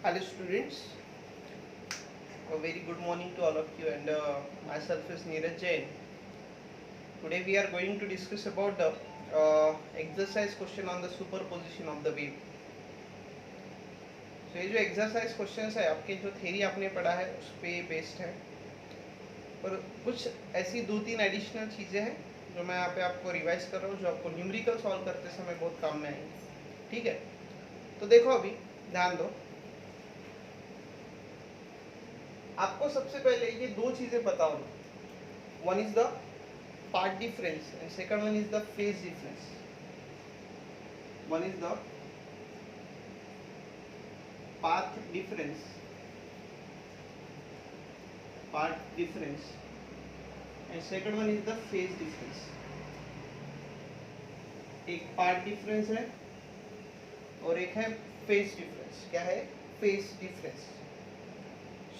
Hello students, a very good morning to all of you and myself is Neeraj Jain. Today we are going to discuss about the exercise question on the superposition of the wave. So ये जो exercise questions है आपके जो theory आपने पढ़ा है उस पे based है और कुछ ऐसी दो तीन additional चीज़ें हैं जो मैं यहाँ पे आपको रिवाइज कर रहा हूँ जो आपको न्यूमेरिकल सॉल्व करते समय बहुत काम में आएंगे. ठीक है, तो देखो अभी ध्यान दो. आपको सबसे पहले ये दो चीजें पता होना. One is the path difference and second one is the phase difference. One is the path difference and second one is the phase difference. एक पार्ट डिफरेंस है और एक है फेज डिफरेंस. क्या है? Phase difference.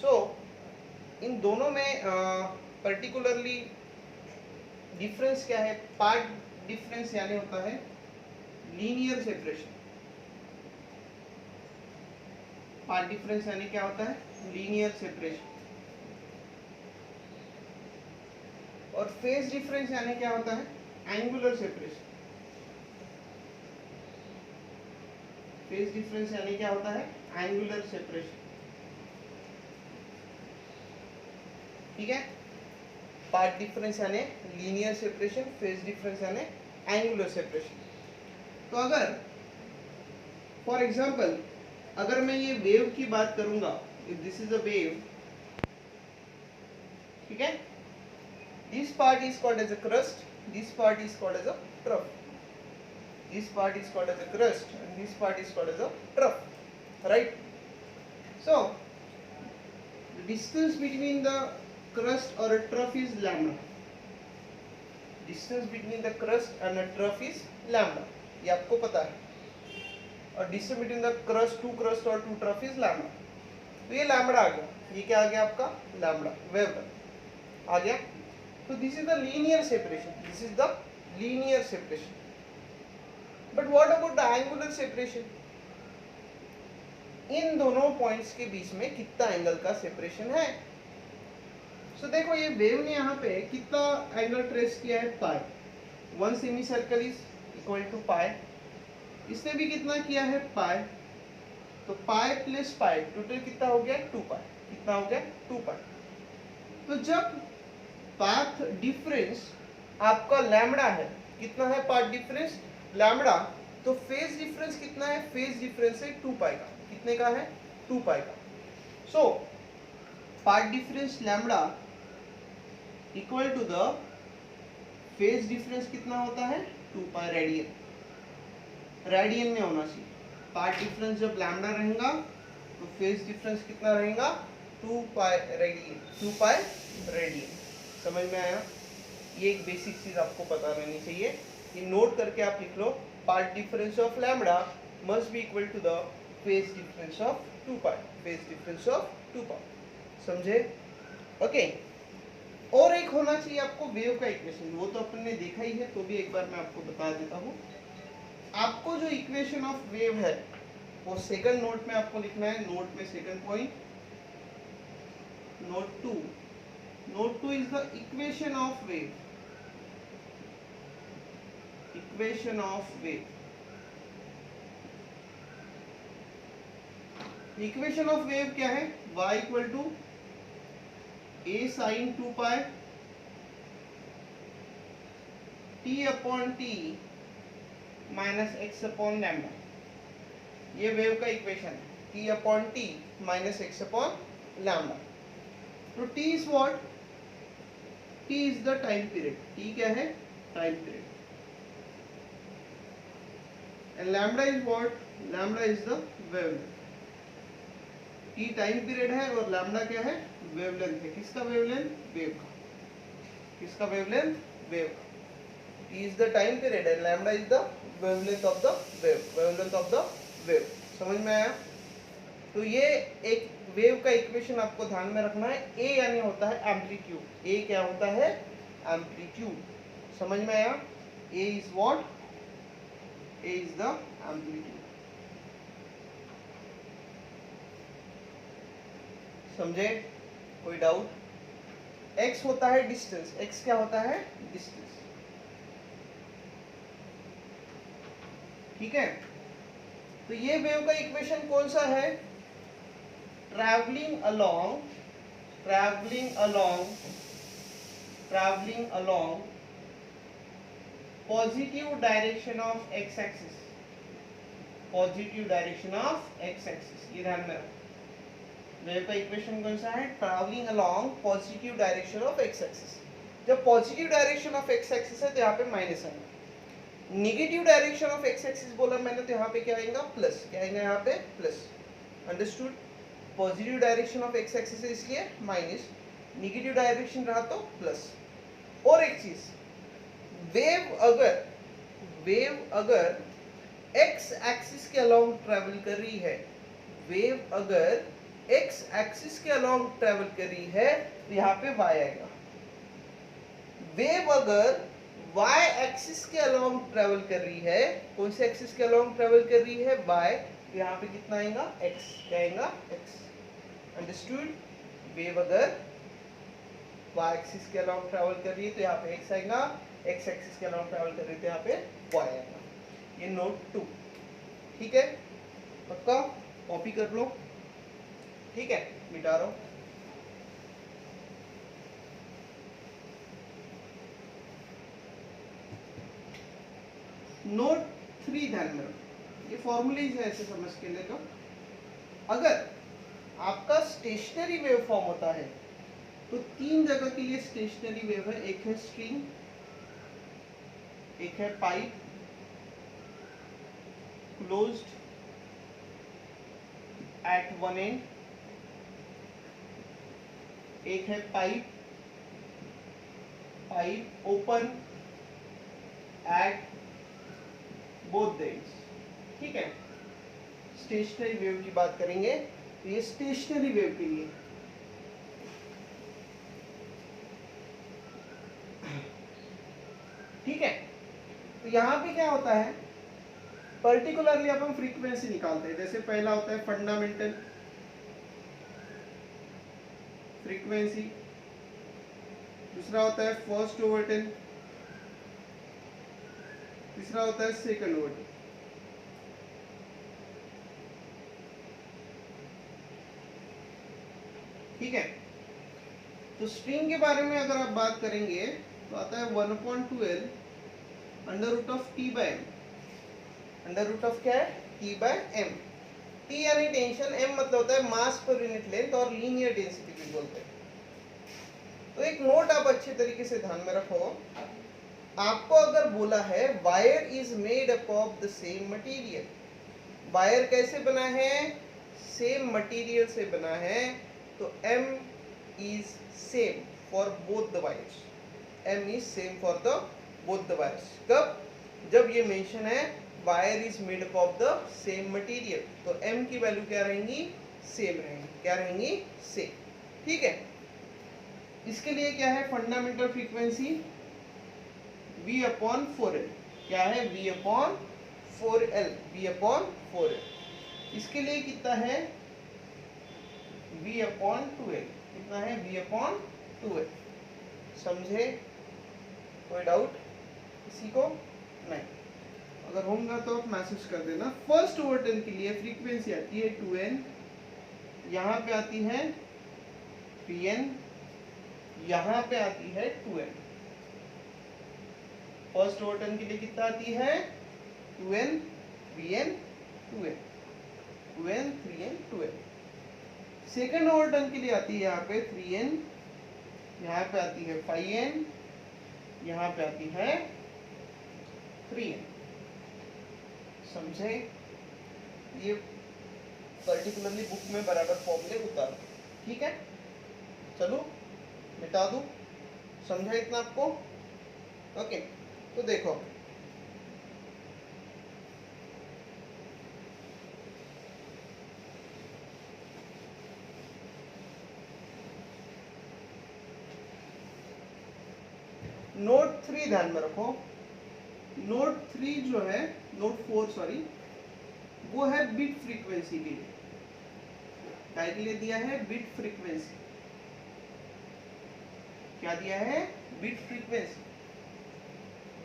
सो इन दोनों में पर्टिकुलरली डिफरेंस क्या है? पार्ट डिफरेंस यानी होता है लीनियर सेपरेशन. पार्ट डिफरेंस यानी क्या होता है? Linear separation. और फेज डिफरेंस यानी क्या होता है? Angular separation. फेज डिफरेंस यानी क्या होता है? Angular separation. ठीक है, पार्ट डिफरेंस यानी लीनियर सेपरेशन, फेज डिफरेंस यानी एंगुलर सेपरेशन. तो अगर फॉर एग्जांपल अगर मैं ये वेव की बात करूंगा, if this is a wave, ठीक है, this part is called as a crust, this part is called as a trough. This part is called as a crust and this part is called as a trough, right? So the distance between the crust or a trough is lambda. Distance between the crust and a trough is lambda. ये आपको पता है. और distance between the crust, two crust और two trough is lambda. तो ये lambda आ गया. ये क्या आ गया आपका? lambda. wavelength आ गया. तो this is the linear separation. This is the linear separation. But what about the angular separation? इन दोनों पॉइंट्स के बीच में कितना एंगल का सेपरेशन है? तो देखो ये वेव ने यहाँ पे कितना एंगल ट्रेस किया है? Pi. One semi circle is equal to pi. इसने भी कितना किया है? पाई. तो पाई प्लस पाई टोटल कितना हो गया? 2 पाई. कितना हो गया? 2 पाई. तो जब पाथ डिफरेंस आपका लैम्बडा है, कितना है पाथ डिफरेंस? लैम्बडा. तो फेज डिफरेंस कितना है? फेज डिफरेंस है 2 पाई का. कितने का है? 2 पाई का. So path difference lambda equal to the phase difference कितना होता है? 2 पाई रेडियन. रेडियन में होना चाहिए. पार्ट डिफरेंस जब लैम्बडा रहेगा तो फेज डिफरेंस कितना रहेगा? 2 पाई रेडियन. 2 pi radian. समझ में आया? ये एक बेसिक चीज आपको पता रहनी चाहिए. ये नोट करके आप लिख लो. Part difference of lambda must be equal to the phase difference of 2 pi. Phase difference of 2 pi. समझे? ओके. और एक होना चाहिए आपको वेव का इक्वेशन. वो तो अपन ने देखा ही है, तो भी एक बार मैं आपको बता देता हूँ. आपको जो इक्वेशन ऑफ वेव है वो सेकंड नोट में आपको लिखना है. नोट में second point, note 2. Note 2 is the equation of wave. Equation of wave. Equation of wave क्या है? y equal to a sin 2 pi t upon t minus x upon lambda. ये wave का equation है. t upon t minus x upon lambda. तो t is what? t is the time period. t क्या है? Time period. And lambda is what? Lambda is the wavelength. t time period है और lambda क्या है? Wavelength है. किसका wavelength? Wave का. किसका वेवलेंथ? वेव का. t is the time period and lambda is the wavelength of the wave. wavelength of the wave. समझ में आया? तो ये एक वेव का इक्वेशन आपको ध्यान में रखना है. a यानी होता है एम्पलीट्यूड. a क्या होता है? एम्पलीट्यूड. समझ में आया? a is what? a is the amplitude. समझे? कोई डाउट? x होता है डिस्टेंस, x क्या होता है? डिस्टेंस, ठीक है। तो ये वेव का इक्वेशन कौन सा है? Travelling along positive direction of x axis, positive direction of x axis, ये ध्यान में रखो। वेव का इक्वेशन कौन सा है? Travelling along positive direction of x axis. जब positive direction of x axis है तो यहाँ पे माइनस आएगा, negative direction of x axis बोला मैंने तो यहाँ पे क्या आएगा? प्लस। क्या आएगा यहाँ पे? Plus. Understood? Positive direction of x axis है इसलिए माइनस, नेगेटिव डायरेक्शन रहा तो प्लस। और एक चीज, वेव अगर x एक्सिस के अलोंग ट्रेवल कर रही है, वेव अगर x एक्सिस के अलोंग ट्रेवल कर रही है तो यहाँ पे y आएगा। वेव अगर y एक्सिस के अलोंग ट्रेवल कर रही है, कौन से एक्सिस के अलोंग ट्रेवल कर रही है? y, तो यहाँ पे कितना आएगा? x। क्या आएगा? x। अंडरस्टूड? वेव अगर y एक्सिस के अलोंग ट्रेवल कर रही है तो यहाँ पे x आएगा, x एक्सिस के अलोंग ट्रेवल कर रही है तो यहाँ पे y आएगा। ये नोट 2, ठीक है? पक्का? कॉपी कर लो, ठीक है? मिटा रहा हूं। नोट 3 ध्यान में रखो, ये फॉर्मूलेज है, ऐसे समझ के ले। तो अगर आपका स्टेशनरी वेव फॉर्म होता है तो 3 जगह के लिए स्टेशनरी वेव है। एक है स्ट्रिंग, एक है pipe closed at one and, एक है pipe open at both the ends, ठीक है? स्टेशनरी वेव की बात करेंगे तो ये स्टेशनरी वेव के लिए, ठीक है? तो यहां पे क्या होता है? पर्टिकुलरली अपन फ्रीक्वेंसी निकालते हैं। जैसे पहला होता है फंडामेंटल फ्रीक्वेंसी, दूसरा होता है फर्स्ट ओवरटेन, तीसरा होता है सेकंड ओवरटेन। ठीक है? तो स्ट्रिंग के बारे में अगर आप बात करेंगे तो आता है 1/2L under root of T by M। Under root of क्या है? T by M। T यानी टेंशन, M मतलब होता है मास पर यूनिट लेंथ और लीनियर डेंसिटी भी बोलते हैं। तो एक नोट आप अच्छे तरीके से ध्यान में रखो, आपको अगर बोला है wire is made up of the same material, wire कैसे बना है? सेम मटेरियल से बना है, तो M is same for both the wires, M is same for the both the wires। कब? जब ये मेंशन है wire is made up of the same material, तो M की वैल्यू क्या रहेंगी? सेम रहेंगी। क्या रहेंगी? सेम। ठीक है? इसके लिए क्या है? Fundamental frequency V/4L। क्या है? V/4L, V/4L। इसके लिए कितना है? V/2L। कितना है? V/2L। समझे? कोई डाउट किसी को? नहीं। अगर होगा तो आप मैसेज कर देना। फर्स्ट ओवरटेन के लिए फ्रीक्वेंसी आती है 2n, यहाँ पे आती है 3n, यहाँ पे आती है 2n। फर्स्ट ओवरटेन के लिए कितना आती है? 2n, 3n, 2n, 2n, 3n, 2n। Second overturn के लिए आती है यहाँ पे 3n, यहाँ पे आती है 5n, यहाँ पे आती है 3n। समझे? ये पर्टिकुलरली बुक में बराबर फॉर्मूले उतारो। ठीक है? चलो मिटा दूं। समझा इतना आपको? ओके, तो देखो नोट 3 ध्यान में रखो। नोट 3 जो है, नोट 4 सॉरी, वो है बिट फ्रीक्वेंसी के लिए। काय के लिए दिया है? Beat frequency. क्या दिया है? Beat frequency.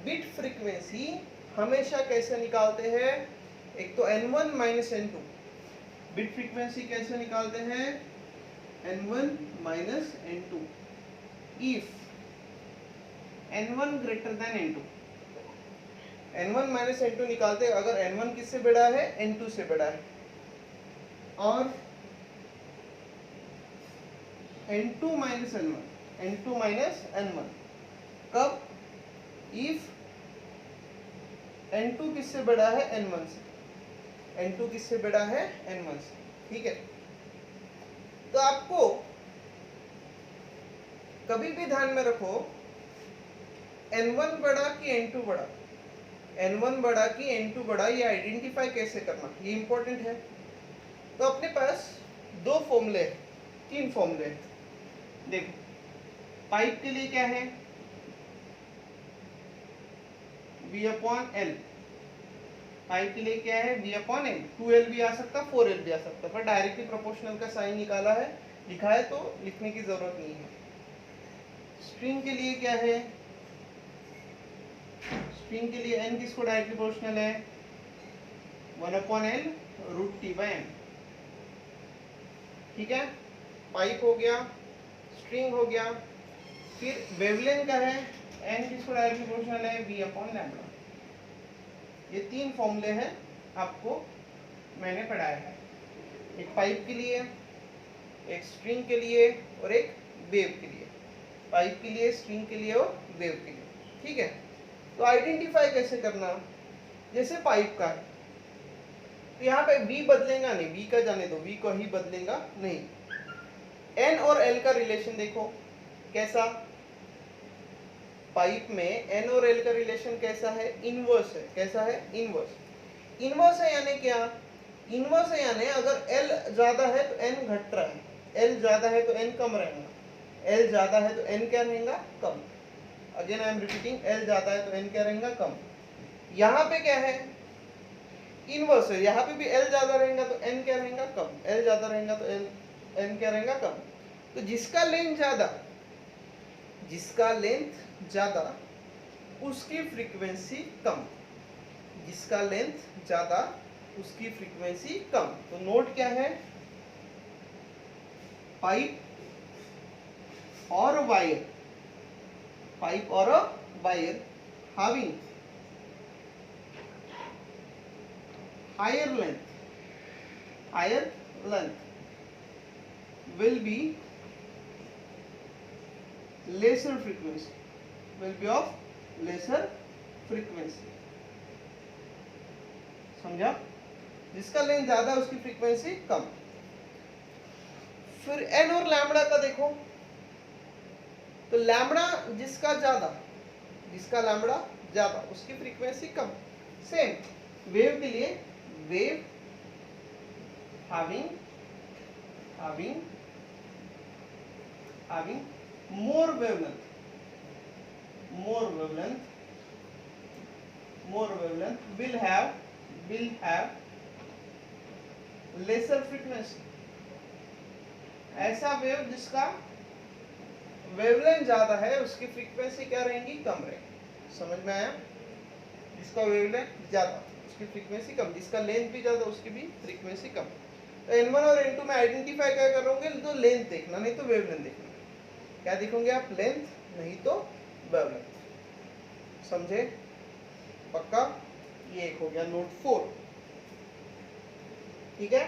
बिट फ्रीक्वेंसी हमेशा कैसे निकालते हैं? एक तो n1 minus n2। Beat frequency कैसे निकालते हैं? n1 minus n2 if n1 greater than n2। n1 minus n2 निकालते हैं अगर n1 किससे बड़ा है? n2 से बड़ा है। और n2 minus n1, n2 minus n1 कब? इफ n2 किससे बड़ा है? n1 से। n2 किससे बड़ा है? n1 से। ठीक है, तो आपको कभी भी ध्यान में रखो n1 बड़ा कि n2 बड़ा, n1 बड़ा कि n2 बड़ा, ये आइडेंटिफाई कैसे करना, ये इंपॉर्टेंट है। तो अपने पास दो फॉर्मूले, तीन फॉर्मूले। देखो, पाइप के लिए क्या है? V upon L। पाइप के लिए क्या है? V upon L। 2L भी आ सकता, 4L भी आ सकता, पर डायरेक्टली प्रोपोर्शनल का साइन निकाला है, लिखा है, तो लिखने की जरूरत नहीं है। स्ट्रिंग के लिए क्या है? स्ट्रिंग के लिए n किसको डायरेक्टली प्रोपोर्शनल है? 1 upon L root T by M। ठीक है, पाइप हो गया, स्ट्रिंग हो गया। फिर वेवलेंथ का है, n किसको डायरेक्टली प्रोपोर्शनल है? v upon lambda. ये तीन फॉर्मूले हैं, आपको मैंने पढ़ाया है, एक पाइप के लिए, एक स्ट्रिंग के लिए और एक वेव के लिए। पाइप के लिए, स्ट्रिंग के लिए और वेव के लिए। ठीक है, तो आइडेंटिफाई कैसे करना? जैसे पाइप का है तो यहाँ पे v बदलेगा नहीं, v का जाने दो, v को ही बदलेगा नहीं। n और l का रिलेशन देखो कैसा? पाइप में n और l का रिलेशन कैसा है? इनवर्स है। कैसा है? इनवर्स। इनवर्स है यानी क्या? इनवर्स है यानी अगर l ज्यादा है तो n घट रहा है, l ज्यादा है तो n कम रहेगा, l ज्यादा है तो n क्या रहेगा? कम। Again I am repeating, l ज्यादा है तो n क्या रहेगा? कम। यहाँ पे क्या है? इनवर्स है, यहाँ पे भी l ज्यादा रहेगा तो n क्या रहेगा? कम। l ज्यादा रहेगा तो n क्या रहेगा? कम। तो जिसका लेंथ ज्यादा उसकी फ्रीक्वेंसी कम, जिसका लेंथ ज्यादा उसकी फ्रीक्वेंसी कम। तो नोट क्या है? पाइप और वायर, पाइप और wire having higher length will be lesser frequency, will be of lesser frequency। समझा? जिसका लेंथ ज्यादा उसकी फ्रीक्वेंसी कम। फिर n और लैम्बडा का देखो, तो लैम्बडा जिसका लैम्बडा ज्यादा उसकी फ्रीक्वेंसी कम। सेम वेव के लिए, wave having more wavelength will have lesser frequency। ऐसा वेव जिसका वेवलेंथ ज्यादा है उसकी फ्रीक्वेंसी क्या रहेगी? कम रहेगी। समझ में आया? जिसका वेवलेंथ ज्यादा उसकी फ्रीक्वेंसी कम, जिसका लेंथ भी ज्यादा उसकी भी फ्रीक्वेंसी कम। तो n1 और n2 में आइडेंटिफाई क्या करोगे? तो लेंथ देखना, नहीं तो वेवलेंथ देखना। क्या देखोगे आप? लेंथ, नहीं तो वेवलेंथ। समझे? पक्का? ये एक हो गया नोट 4। ठीक है,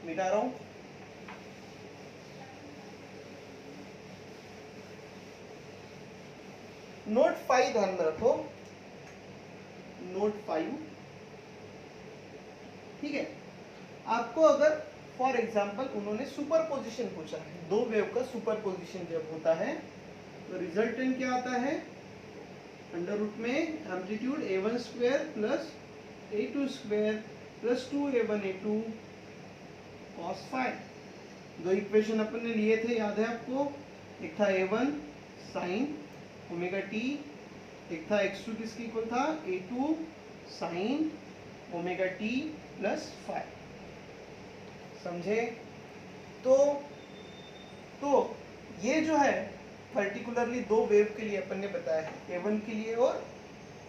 मिटा रहा हूं। नोट 5 ध्यान में रखो, नोट 5। ठीक है, आपको अगर फॉर एग्जांपल उन्होंने सुपरपोजिशन पूछा है, दो वेव का सुपरपोजिशन जब होता है तो रिजल्टेंट क्या आता है? अंडर रूट में amplitude a1 square plus a2 square plus 2a1 a2 cos phi। दो इक्वेशन अपन ने लिए थे, याद है आपको? एक था a1 sin ओमेगा t, एक था x2 किसकी इक्वल था? a2 sin omega t plus phi। समझे? तो ये जो है पर्टिकुलरली दो वेव के लिए अपन ने बताया है, A1 के लिए और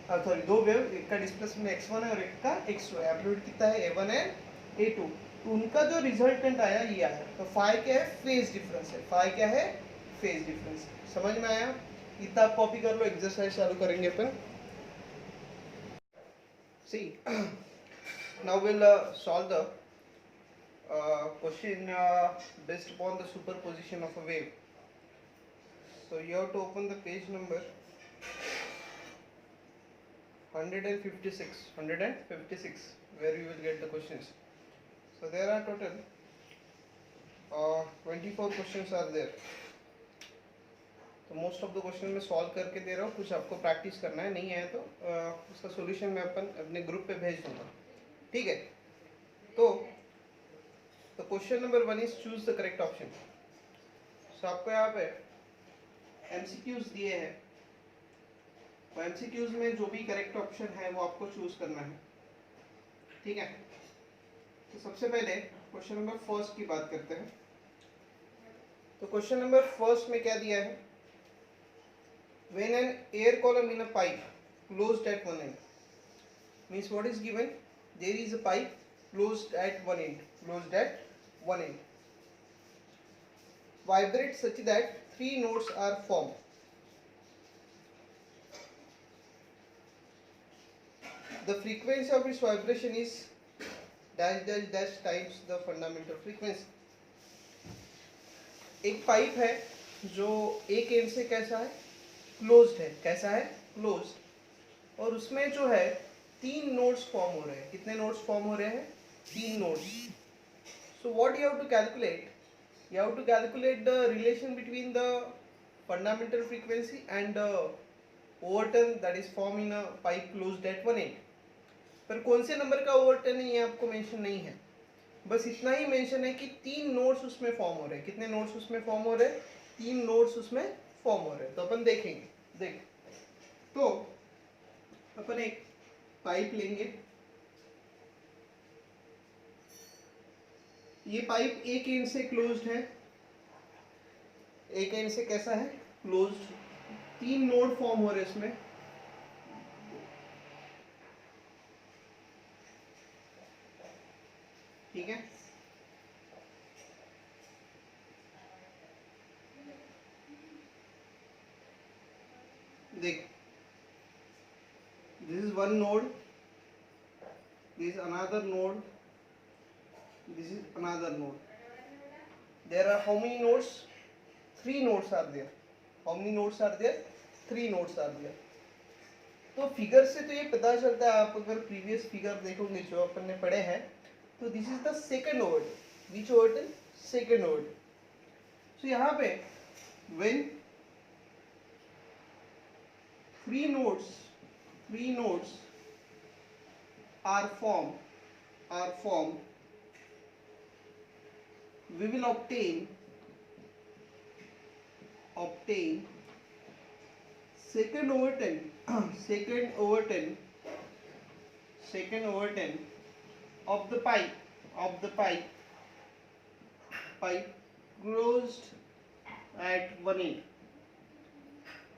सॉरी दो वेव, एक का डिस्प्लेसमेंट x1 है और एक का x2 है, एम्पलीट्यूड कितना है A1 एंड A2, तो उनका जो रिजल्टेंट आया ये आया। तो फाई क्या है, फेज डिफरेंस है, फाई क्या है, फेज डिफरेंस। समझ में आया? इतना आप कॉपी कर लो, एक्सरसाइज चालू करेंगे अपन। See now will solve the question based upon the superposition of a wave. So you have to open the page number 156 where you will get the questions. So there are total 24 questions are there. तो most of the question मैं solve करके दे रहा हूँ, कुछ आपको practice करना है, नहीं है तो उसका सॉल्यूशन मैं अपने ग्रुप पे भेज दूंगा, ठीक है? तो question number 1 is choose the correct option. So आपको यहाँ पे एमसीक्यूज दिए हैं, तो एमसीक्यूज में जो भी करेक्ट ऑप्शन है वो आपको चूज करना है, ठीक है? तो सबसे पहले क्वेश्चन नंबर फर्स्ट की बात करते हैं। तो क्वेश्चन नंबर फर्स्ट में क्या दिया है, when an air column in a pipe closed at one end, means what is given, there is a pipe closed at one end, vibrates such that 3 notes are formed. The frequency of its vibration is dash dash dash times the fundamental frequency. एक pipe है जो एक and से कैसा है, closed है, कैसा है, क्लोज्ड, और उसमें जो है 3 नोड्स फॉर्म हो रहे हैं। कितने नोड्स फॉर्म हो रहे हैं, 3 nodes. So what you have to calculate, you have to calculate the relation between the fundamental frequency and the overturn that is formed in a pipe closed at one end. पर कौन से number का overturn है ये आपको mention नहीं है, बस इतना ही मेंशन है कि 3 नोड्स उसमें फॉर्म हो रहे हैं। कितने नोड्स उसमें फॉर्म हो रहे हैं, 3 नोड्स उसमें फॉर्म हो रहे हैं। तो अपन देखेंगे, देख तो अपन एक पाइप लेंगे, ये पाइप एक एंड से क्लोज्ड है, एक एंड से कैसा है, क्लोज्ड, 3 नोड फॉर्म हो रहे हैं इसमें, ठीक है? देख, this is one node, this is another node, this is another node. There are how many nodes? 3 nodes are there. How many nodes are there? 3 nodes are there. तो figure से तो ये पता चलता है, आप अगर प्रीवियस फिगर देखोगे जो अपन ने पढ़े हैं, तो this is the second overturn. Which overturn? Second overturn. So यहाँ पे when 3 nodes are formed, we will obtain second overturn of the pipe closed at one end.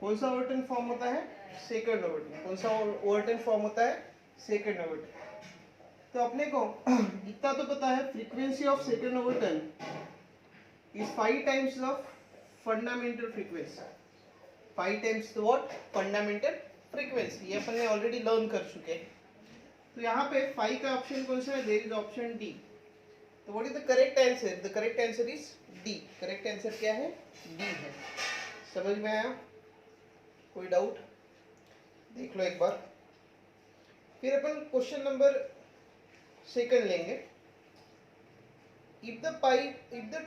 कौन सा ओवरटर्न फॉर्म होता है, सेकंड ओवरटर्न। कौन सा ओवरटर्न फॉर्म होता है, सेकंड ओवरटर्न। तो अपने को इतना तो पता है, frequency of second overturn is 5 times of fundamental frequency. 5 times what, fundamental frequency. ये अपन ने ऑलरेडी लर्न कर चुके हैं। तो यहाँ पे 5 का ऑप्शन कौन सा है, देयर इज ऑप्शन डी। तो what is the correct answer, the correct answer is D. Correct answer क्या है, डी है। समझ में आया? कोई डाउट? देख लो एक बार। फिर अपन क्वेश्चन नंबर सेकंड लेंगे। If the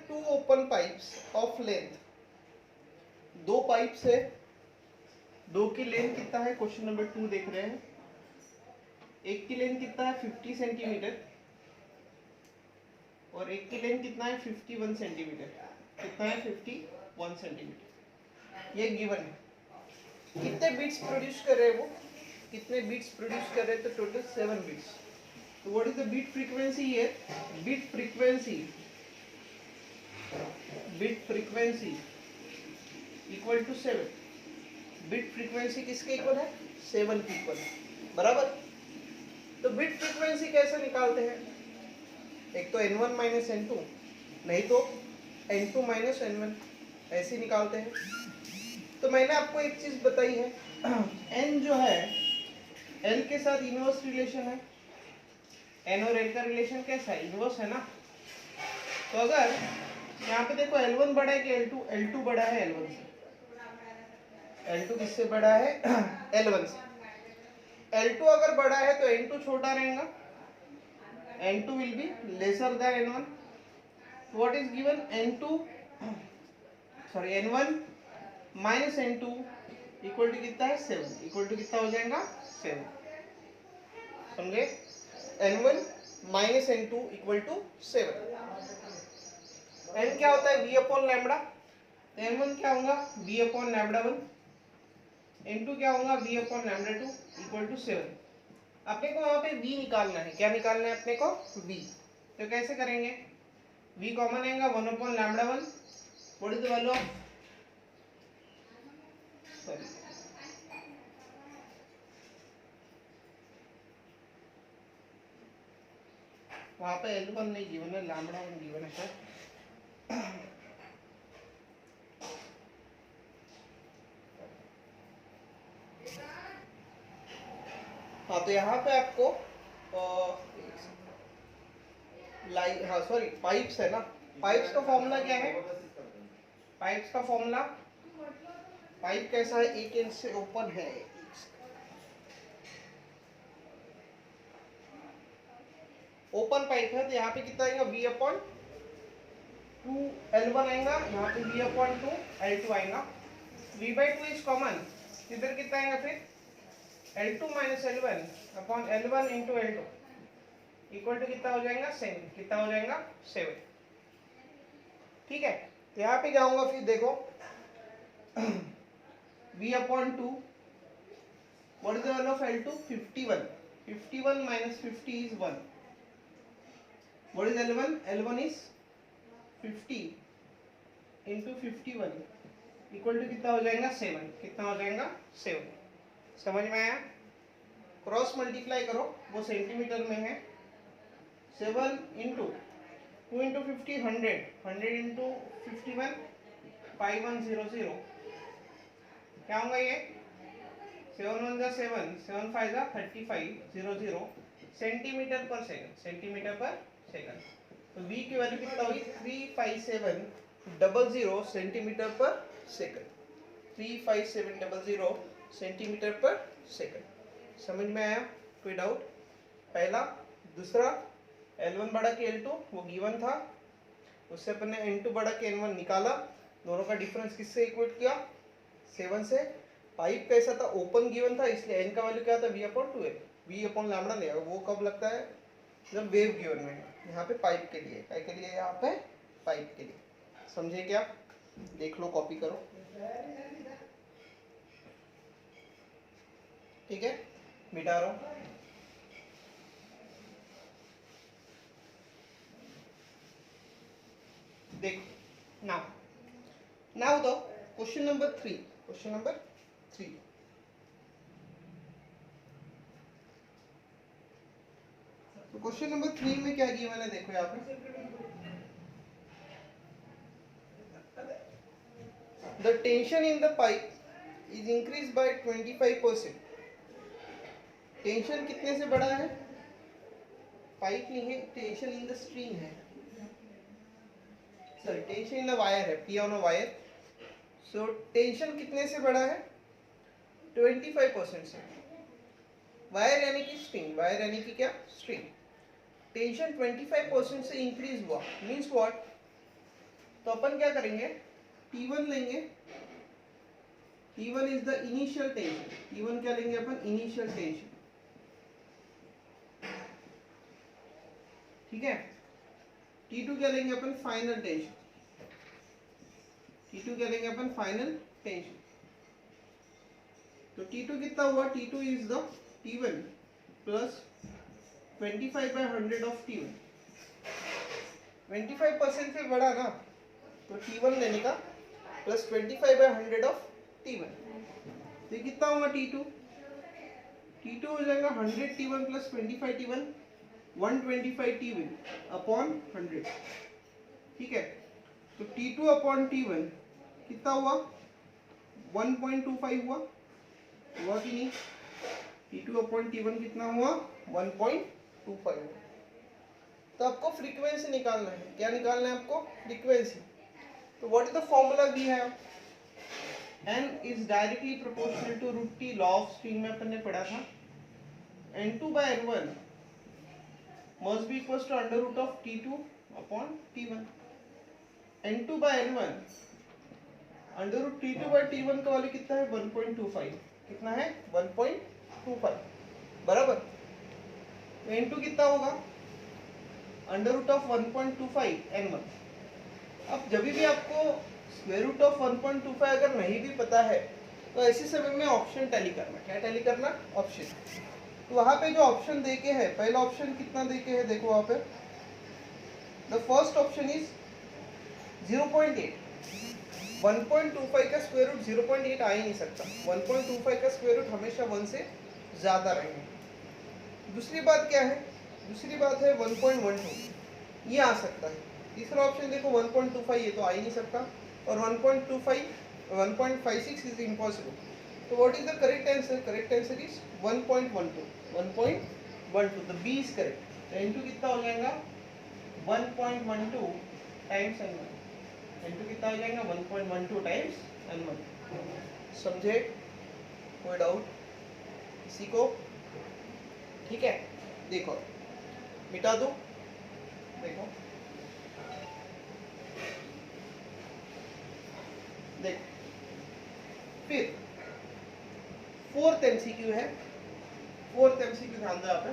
2 open pipes of length, 2 pipes है, 2 की लेंथ कितना है, क्वेश्चन नंबर 2 देख रहे हैं। एक की लेंथ कितना है, 50 सेंटीमीटर, और एक की लेंथ कितना है, 51 सेंटीमीटर। कितना है, 51 सेंटीमीटर। ये गिवन है। कितने बीट्स प्रोड्यूस कर रहे हैं वो, कितने बीट्स प्रोड्यूस कर रहे हैं, तो टोटल 7 बीट्स। तो what is the beat frequency here, beat frequency beat frequency equal to 7। Beat frequency किसके इक्वल है? 7 के इक्वल है, बराबर। तो बिट फ्रीक्वेंसी कैसे निकालते हैं? एक तो n1 माइनस n2, नहीं तो n2 माइनस n1, ऐसे निकालते हैं। तो मैंने आपको एक चीज बताई है, n जो है l के साथ इनवर्स रिलेशन है। n और l का रिलेशन कैसा है? इनवर्स है ना। तो अगर यहाँ पे देखो L1 बड़ा है कि L2? L2 बड़ा है L1 से। L2 किससे बड़ा है? L1 से। L2 अगर बड़ा है तो N2 छोटा रहेगा, N2 will be lesser than N1. What is given? N1 minus N2 equal to कितना है? 7। इक्वल टू कितना हो जाएगा? 7। समझे? N1 minus N2 equal to 7। N क्या होता है? V upon lambda. N1 क्या होगा? V upon lambda 1। N2 क्या होगा? V upon lambda 2 equal to 7। अपने को वहां पे V निकालना है। क्या निकालना है अपने को? V। तो कैसे करेंगे? V कॉमन आएगा 1 upon lambda 1। What is the value of, sorry, वहां पे L1 नहीं गिवन है, लैम्बडा 1 गिवन है सर। हाँ, तो यहाँ पे आपको लाइन, हाँ सॉरी, पाइप्स है ना। पाइप्स का फॉर्मूला क्या है? पाइप्स का फॉर्मूला, पाइप कैसा है? एक इंच से ओपन है, ओपन पाइप है। तो यहाँ पे कितना आएगा? V अपॉन 2 L1 आएगा, यहाँ पे V अपॉन 2 L2 आएगा। V/2 इज कॉमन, इधर कितना आएगा फिर? L2 minus L1 upon L1 into L2 equal to कितना हो जाएगा? 7। कितना हो जाएगा? 7। ठीक है। तो यहाँ पे जाऊंगा, फिर देखो V अपॉन 2, what is the value of L2? 51। 51 minus 50 is 1। What is L1? L1 is 50 into 51 equal to कितना हो जाएगा? 7। कितना हो जाएगा? 7। समझ में आया? क्रॉस मल्टीप्लाई करो, वो सेंटीमीटर में है। 7 इंटू 2 इंटू 50 100, 100 इंटू 51 5100। क्या होगा ये? 7 1 जा 7, 7 5 जा 3500 सेंटीमीटर पर सेकंड। सेंटीमीटर पर सेकंड। तो v की वैल्यू कितना हुई? 35700 सेंटीमीटर पर सेकंड। 35700 सेंटीमीटर पर सेकंड। समझ में आया? कोई डाउट? पहला। दूसरा, L1 बड़ा के L2 वो गिवन था, उससे अपन ने N2 बड़ा के N1 निकाला। दोनों का डिफरेंस किससे इक्वेट किया? 7 से। पाइप कैसा था? ओपन गिवन था, इसलिए n का वैल्यू क्या था? V upon 2L। V upon lambda नहीं, वो कब लगता है? जब वेव गिवन में है। यहाँ पे पाइप के लिए, काय के लिए? यहाँ पे पाइप के लिए। समझे क्या? देख लो, कॉपी करो। ठीक है, मिटा रहा हूँ। देखो now the question number 3। Question number 3, तो क्वेश्चन नंबर 3 में क्या गिवन है? देखो यहाँ पे, the tension in the pipe is increase by 25%। Tension कितने से बढ़ा है? पाइप नहीं है, टेंशन इन द स्ट्रिंग है, sorry tension in the wire है, P on a wire. So tension कितने से बढ़ा है? 25% से। वायर यानी कि स्ट्रिंग, वायर यानी कि क्या? स्ट्रिंग। टेंशन 25% से इंक्रीज हुआ, मीन्स व्हाट? तो अपन क्या करेंगे? T1 लेंगे। T1 is the initial tension. T1 क्या लेंगे अपन? Initial tension. ठीक है। T2 क्या लेंगे अपन? Final tension. T2 क्या लेंगे अपन? Final tension. तो T2 कितना हुआ? T2 is the T1 plus 25/100 of T1। 25% से बढ़ा ना, तो T1 लेने का प्लस 25/100 ऑफ T1, तो ये कितना होगा T2? T2 हो जाएगा 100 T1 plus 25 T1, 125 T1 upon 100, ठीक है। तो T2 अपॉन T1 कितना हुआ? 1.25 हुआ कि नहीं? T2 अपॉन T1 कितना हुआ? 1.25 हुआ। तो आपको फ्रीक्वेंसी निकालना है। क्या निकालना है आपको? फ्रीक्वेंसी। तो what is the formula we have? n is directly proportional to root t, law of string में अपन ने पढ़ा था। n2/n1 must be equals to under root of t2 upon t1। n2/n1 under root t2/t1 का value कितना है? 1.25। कितना है? 1.25, बराबर। तो n2 कितना होगा? Under root of 1.25 n1। अब जब भी आपको स्क्वायर रूट ऑफ 1.25 अगर नहीं भी पता है तो ऐसे समय में ऑप्शन टैली करना। क्या टैली करना? ऑप्शन। तो वहां पे जो ऑप्शन देके है, पहला ऑप्शन कितना देके है देखो वहां पे। The first option is 0.8। 1.25 का स्क्वायर रूट 0.8 आ ही नहीं सकता। 1.25 का स्क्वायर रूट हमेशा 1 से ज्यादा रहेंगे। दूसरी बात क्या है? दूसरी बात है 1.12, ये आ सकता है। तीसरा ऑप्शन देखो 1.25, ये तो आ ही नहीं सकता। और 1.25 1.56 इज इम्पॉसिबल। तो what is the correct answer? Correct answer is 1.12। 1.12, the B is correct. तो n2 कितना हो जाएगा? 1.12 टाइम्स n1। n2 कितना हो जाएगा? 1.12 टाइम्स n1। समझे? कोई डाउट किसी को? ठीक है, देखो मिटा दो। देखो देखो, फिर फोर्थ एमसीक्यू है। फोर्थ एमसीक्यू ध्यान दो यहाँ पे।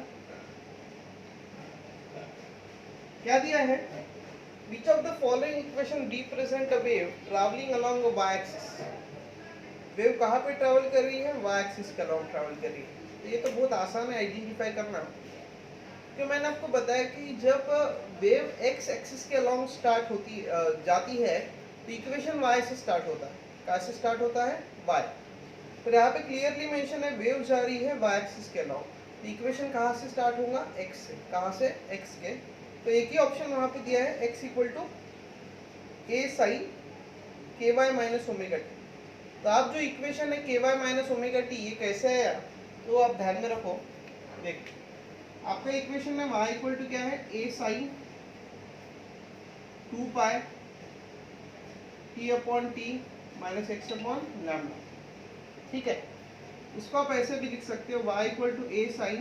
क्या दिया है? Which of the following equation represent a wave traveling along a y-axis? Wave कहाँ पे ट्रैवल कर रही है? y-axis के along ट्रैवल कर रही है। तो ये तो बहुत आसान है आइडेंटिफाई करना, क्योंकि मैंने आपको बताया कि जब वेव x एक्सिस के along स्टार्ट होती जाती है तो इक्वेशन y से स्टार्ट होता है। कहाँ से स्टार्ट होता है? y। तो यहाँ पे क्लियरली मेंशन है वेव जा रही है y एक्सिस के along। तो इक्वेशन कहाँ से स्टार्ट होगा? x से। कहाँ से? x के। तो एक ही ऑप्शन वहाँ पे दिया है, x equal to a sin ky minus omega t. तो आप जो इक्वेशन है ky माइनस ओमेगा टी, ये कैसे है यार? तो आप ध्यान में रखो। देख, आपका इक्वेशन में y इक्वल टू क्या है? a sin 2 pi t upon t minus x upon lambda, ठीक है। इसको आप ऐसे भी लिख सकते हो, y equal to a sin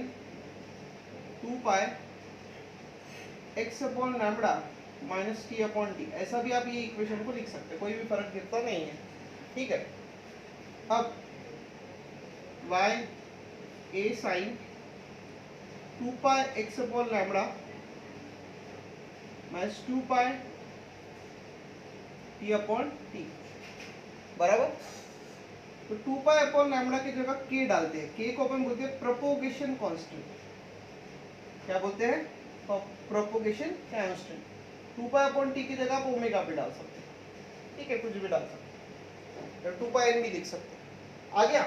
2 pi x upon lambda minus t upon t. ऐसा भी आप ये इक्वेशन को लिख सकते हो, कोई भी फर्क गिरता नहीं है, ठीक है। अब y a sin 2 pi x upon lambda minus 2 pi T upon T, बराबर। तो 2 पाई अपॉन लैम्डा की जगह k डालते हैं। k को अपन बोलते हैं प्रोपोगेशन कांस्टेंट। क्या बोलते हैं? Propagation constant. 2 pi upon T की जगह आप ओमेगा पे डाल सकते हैं, ठीक है, कुछ भी डाल सकते हैं। 2 पाई n भी लिख सकते हैं। आ गया?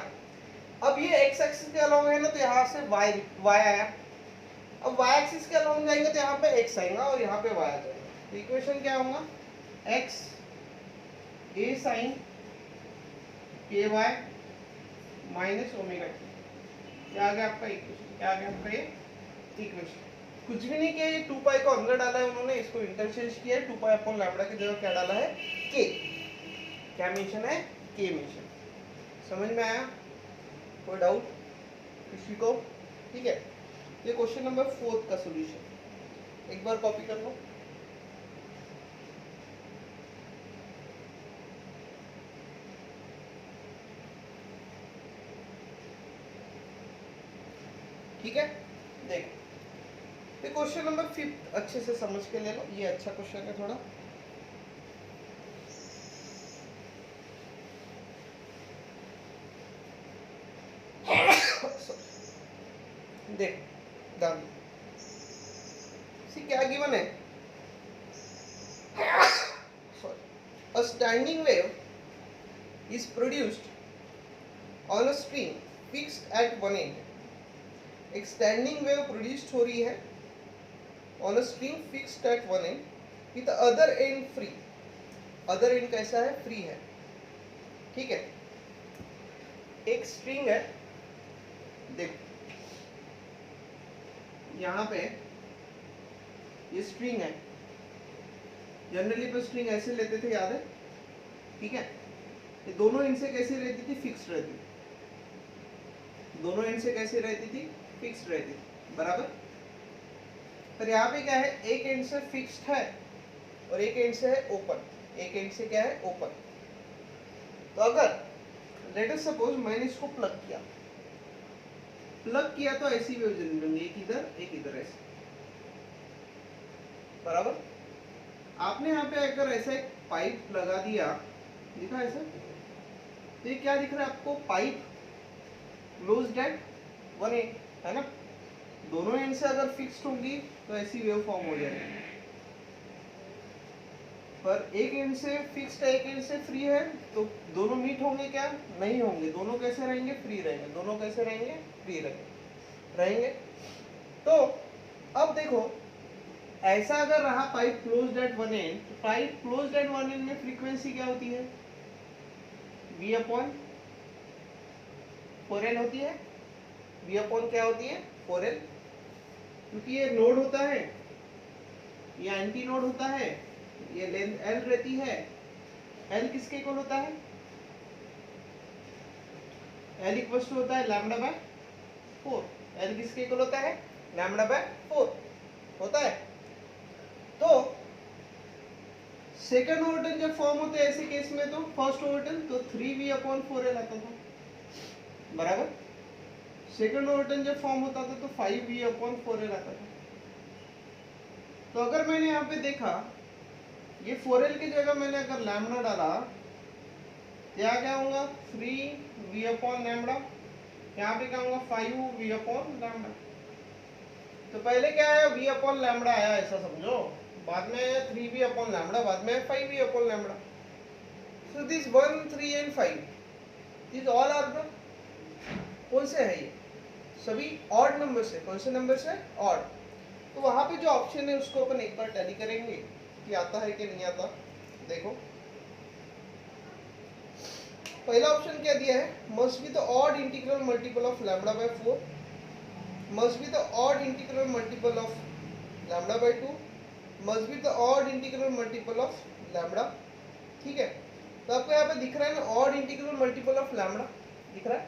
अब ये x एक्सिस के अलोंग है ना, तो यहाँ से y आया। अब y एक्सिस के अलोंग जाएंगे तो यहाँ पे x आएगा और यहाँ पे y आ जाएगा। तो इक्वेशन क्या होगा? x a sin ky minus omega T. क्या आ गया आपका इक्वेशन? क्या आ गया आपका ये इक्वेशन? कुछ भी नहीं किया, ये 2 पाई को अंदर डाला है उन्होंने, इसको इंटरचेंज किया है। 2 पाई अपॉन लैम्डा की जगह क्या डाला है? k। क्या मेंशन है? k mention. समझ में आया? कोई डाउट किसी को? ठीक है, ये क्वेश्चन नंबर 4 का सॉल्यूशन एक बार कॉपी कर लो। ठीक है, देखो ये क्वेश्चन नंबर 5 अच्छे से समझ के ले लो। ये अच्छा क्वेश्चन है थोड़ा। देख ध्यान, क्या गिवन है? Sorry, A standing wave is produced on a string fixed at one end. एक standing wave produced हो रही है on a string fixed at one end with the other end free. other end कैसा है? free है. ठीक है. एक string है, देखो यहाँ पे ये string है. जनरली पे स्ट्रिंग ऐसे लेते थे, याद है? ठीक है. ये दोनों एंड से कैसे रहती थी? फिक्स्ड रहती थी. दोनों एंड से कैसे रहती थी? फिक्स्ड रहती थी. बराबर. पर यहाँ पे क्या है? एक एंड से फिक्स्ड है और एक एंड से है ओपन. एक एंड से क्या है? ओपन. तो अगर लेट अस सपोज मैंने इसको प्लग किया तो ऐसी वेव जनरेट होंगी, एक इधर ऐसे. बराबर. आपने यहाँ पे अगर ऐसा एक पाइप लगा दिया, दिखा ऐसा, तो ये क्या दिख रहा है आपको? Pipe closed at one and, है ना? दोनों एंड से अगर फिक्स्ड होंगी तो ऐसी वेव फॉर्म हो जाएगी. पर एक एंड से फिक्स्ड है, एक एंड से फ्री है, तो दोनों मीट होंगे क्या? नहीं होंगे. दोनों कैसे रहेंगे? फ्री रहेंगे. दोनों कैसे रहेंगे? फ्री रहेंगे. तो अब देखो, ऐसा अगर रहा pipe closed at one end, तो pipe closed at one end में फ्रीक्वेंसी क्या होती है? V अपॉन 4L होती है. V अपॉन क्या होती है? 4L. क्योंकि ये नोड होता है, ये एंटी नोड होता है, ये लेंथ L रहती है. L किसके इक्वल होता है? L इक्वल टू होता है लैम्डा बाय 4. L किसके इक्वल होता है? लैम्डा बाय 4 होता है. तो सेकंड ओवरटर्न जब फॉर्म होते हैं ऐसे केस में, तो फर्स्ट ओवरटर्न तो 3V अपॉन 4L आता था. बराबर. सेकंड ओवरटर्न जब फॉर्म होता था तो 5V अपॉन 4L आता था. तो अगर मैंने यहाँ पे देखा, ये 4L की जगह मैंने अगर लैम्डा डाला, क्या होगा? 3V upon lambda. यहाँ पे क्या होगा? 5V upon lambda. तो पहले क्या आया? V अपॉन लैम्डा आया, ऐसा समझो. बाद में 3V अपॉन लैम्डा, बाद में 5V upon lambda. So this 1, 3 and 5 this all are the, कौन से है ये? सभी ऑड नंबर से. कौन से नंबर से? ऑड. तो वहां पे जो ऑप्शन है उसको अपन एक बार टैली करेंगे कि आता है कि नहीं आता. देखो, पहला ऑप्शन क्या दिया है? Must be the odd integral multiple of lambda by 4, must be the odd integral multiple of lambda by 2, must be the odd integral multiple of lambda. ठीक है. तो आपको यहाँ पे दिख रहा है ना, odd integral multiple of lambda दिख रहा है.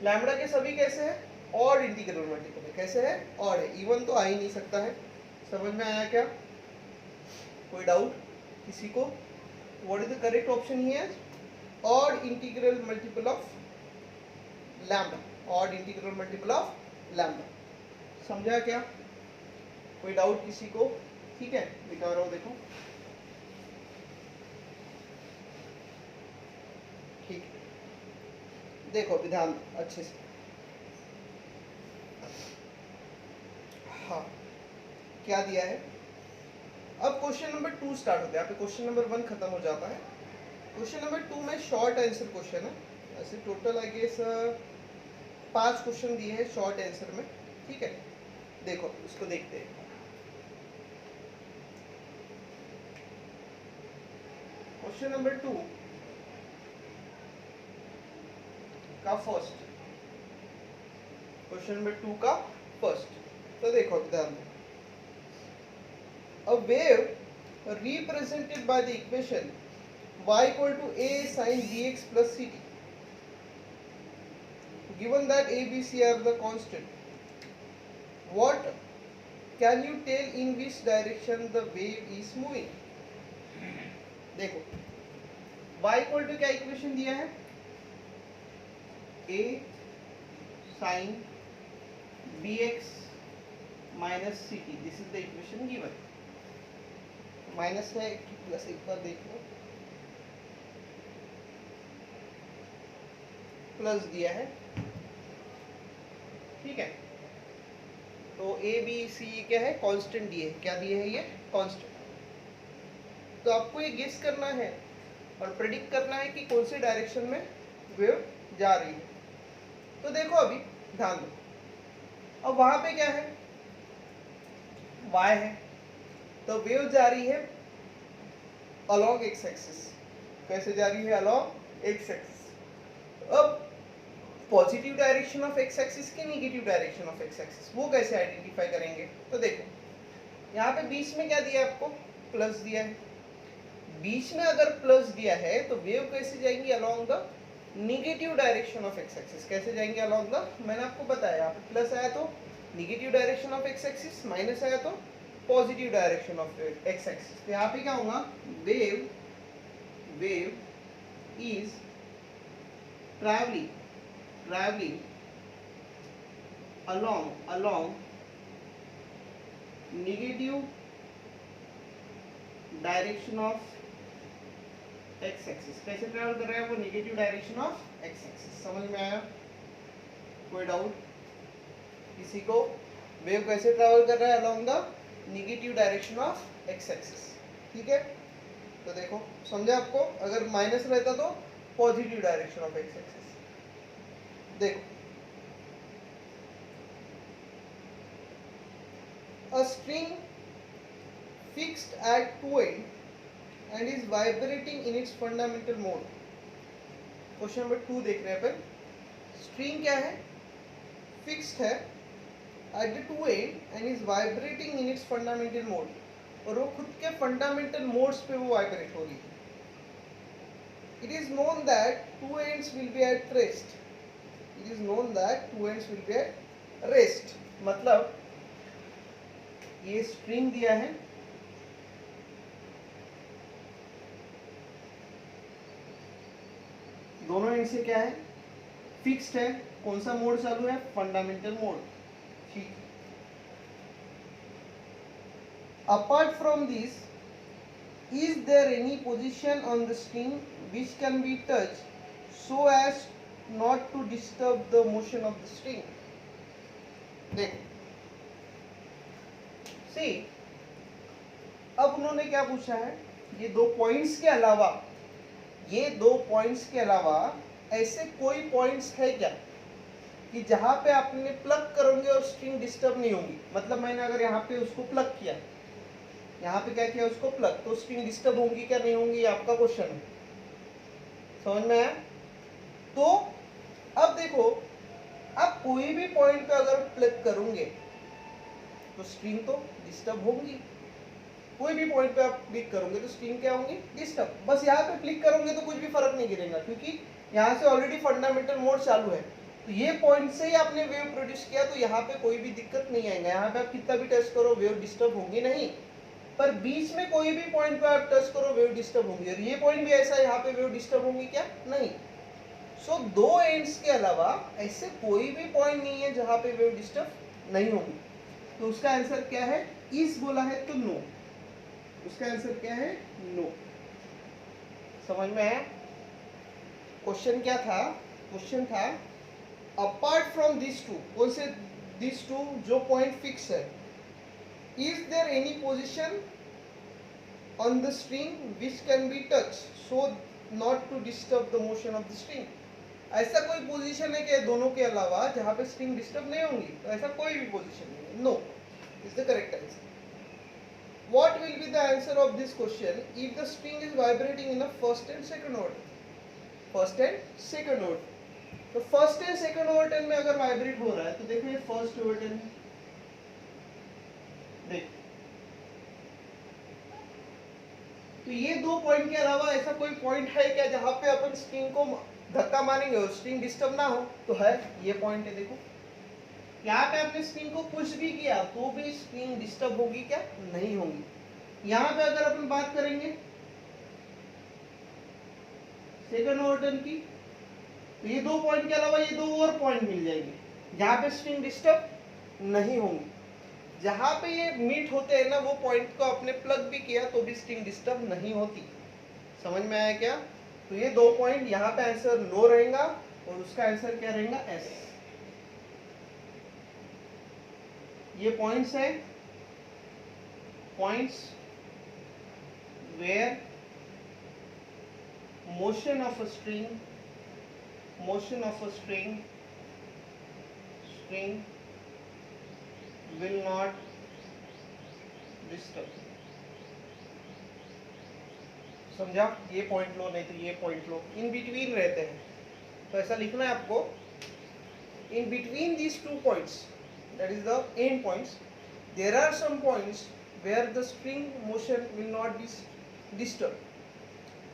लैम्डा के सभी कैसे हैं? ऑड इंटीग्रल मल्टीपल है. कैसे है? ऑड है. इवन तो आ ही नहीं सकता है. समझ में आया क्या? कोई डाउट किसी को? What is the correct option here? Odd integral multiple of lambda. Odd integral multiple of lambda. समझा क्या? कोई डाउट किसी को? ठीक है, दिखा रहा हूं, देखो. ठीक है, देखो विधान अच्छे से. हाँ, क्या दिया है? अब क्वेश्चन नंबर 2 स्टार्ट होता है. यहाँ पे क्वेश्चन नंबर 1 खत्म हो जाता है. क्वेश्चन नंबर 2 में शॉर्ट आंसर क्वेश्चन है. ऐसे टोटल आई गेस 5 क्वेश्चन दिए हैं शॉर्ट आंसर में. ठीक है, देखो इसको देखते हैं. क्वेश्चन नंबर 2 का फर्स्ट. क्वेश्चन नंबर 2 का फर्स्ट. तो देखो ध्यान दो. A wave represented by the equation y equal to a sin bx plus ct. Given that a, b, c are the constant, what can you tell in which direction the wave is moving? देखो, y equal to क्या equation दिया है? a sin bx minus ct. This is the equation given. Minus है कि plus, एक बार देख लो. Plus दिया है. ठीक है. तो ए बी सी क्या है? कांस्टेंट दिए. क्या दिए है ये? कांस्टेंट. तो आपको ये गेस करना है और प्रेडिक्ट करना है कि कौन सी डायरेक्शन में वेव जा रही है। तो देखो अभी ध्यान दो, अब वहां पे क्या है, y है, तो वेव जा रही है along x एक्सिस। कैसे जा रही है? along x axis. अब positive direction of x axis की negative direction of x axis वो कैसे आइडेंटिफाई करेंगे? तो देखो यहाँ पे बीच में क्या दिया है आपको? प्लस दिया है। बीच में अगर प्लस दिया है तो वेव कैसे जाएंगी? Along the negative direction of x axis. कैसे जाएंगे? अलोंग द, मैंने आपको बताया यहाँ पे प्लस आया तो negative direction of x axis, minus आया तो positive direction of x axis. तो यहाँ पे क्या होगा? Wave is traveling along negative direction of x axis. कैसे ट्रैवल कर रहा है वो? Negative direction of x axis. समझ में आया? कोई डाउट किसी को? वेव कैसे ट्रैवल कर रहा है? along the negative direction of x axis. ठीक है, तो देखो समझा आपको? अगर माइनस रहता तो positive direction of x axis. देखो, a string fixed at two end and is vibrating in its fundamental mode। Question number 2 देख रहे हैं अपन। स्ट्रिंग क्या है? फिक्स्ड है at the two end and is vibrating in its fundamental mode, और वो खुद के फंडामेंटल मोड्स पे वो वाइब्रेट हो रही है। It is known that two ends will be at rest। It is known that two ends will be at rest। मतलब ये स्ट्रिंग दिया है, दोनों एंड से क्या है? फिक्स्ड है। कौन सा मोड चालू है? Fundamental mode. ठीक, apart from this, is there any position on the string which can be touched so as not to disturb the motion of the string? देखो, see, अब उन्होंने क्या पूछा है? ये दो पॉइंट्स के अलावा, ये दो पॉइंट्स के अलावा ऐसे कोई पॉइंट्स है क्या कि जहां पे आपने प्लग करोगे और स्ट्रिंग डिस्टर्ब नहीं होगी? मतलब मैंने अगर यहाँ पे उसको प्लग किया, यहाँ पे क्या किया? उसको प्लग, तो स्ट्रिंग डिस्टर्ब होंगी क्या नहीं होंगी? आपका क्वेश्चन है। समझ में आया? तो अब देखो, आप कोई भी पॉइंट पे अगर प्लग करोगे तो स्ट्रिंग तो डिस्टर्ब होंगी। कोई भी पॉइंट पे आप क्लिक करोगे तो स्ट्रिंग क्या होंगी? डिस्टर्ब। बस यहाँ पे क्लिक करोगे तो कुछ भी फर्क नहीं गिरेगा, क्योंकि यहाँ से ऑलरेडी फंडामेंटल मोड चालू है। तो ये पॉइंट से ही आपने वेव प्रोड्यूस किया, तो यहाँ पे कोई भी दिक्कत नहीं आएगा। यहाँ पे आप कितना भी टच करो वेव डिस्टर्ब होगी नहीं। पर बीच में कोई भी पॉइंट पे आप टच करो वेव डिस्टर्ब होगी, और ये पॉइंट भी ऐसा, यहाँ पे वेव डिस्टर्ब होगी क्या? नहीं। सो दो एंड्स के अलावा ऐसे कोई भी पॉइंट नहीं है जहां पे वेव डिस्टर्ब नहीं होगी। तो उसका आंसर क्या है? इस बोला है तो नो। उसका आंसर क्या है? नो। समझ में आया? क्वेश्चन क्या था? क्वेश्चन था अपार्ट फ्रॉम दिस टू, कौन से दिस टू? जो पॉइंट फिक्स है। Is there any position on the string which can be touched so not to disturb the motion of the string? ऐसा कोई पोजीशन है क्या दोनों के अलावा जहां पे स्ट्रिंग डिस्टर्ब नहीं होंगी? तो ऐसा कोई भी पोजीशन नहीं है। No is the correct answer. What will be the answer of this question if the string is vibrating in the first and second order? First and second order। तो first and second order में अगर vibrate हो रहा है तो देखो ये first order में, देख, तो ये दो पॉइंट के अलावा ऐसा कोई पॉइंट है क्या जहां पे अपन स्ट्रिंग को धक्का मारेंगे और स्ट्रिंग डिस्टर्ब ना हो? तो है, ये पॉइंट है। देखो यहाँ पे आपने स्ट्रिंग को पुश भी किया तो भी स्ट्रिंग डिस्टर्ब होगी क्या? नहीं होगी। यहाँ पे अगर अपन बात करेंगे सेकंड ऑर्डर की, तो ये दो पॉइंट के अलावा ये दो और पॉइंट मिल जाएंगे जहां पे स्ट्रिंग डिस्टर्ब नहीं होंगी। जहां पे ये मीट होते हैं ना, वो पॉइंट को आपने प्लग भी किया तो भी स्ट्रिंग डिस्टर्ब नहीं होती। समझ में आया क्या? तो ये दो पॉइंट, यहाँ पे आंसर नो रहेगा और उसका आंसर क्या रहेगा? एस। ये पॉइंट्स है, points where motion of a string will not disturb. समझा? ये पॉइंट लो, नहीं तो ये पॉइंट लो, इन बिटवीन रहते हैं, तो ऐसा लिखना है आपको, in between these 2 points, that is the end points, there are some points where the string motion will not be disturbed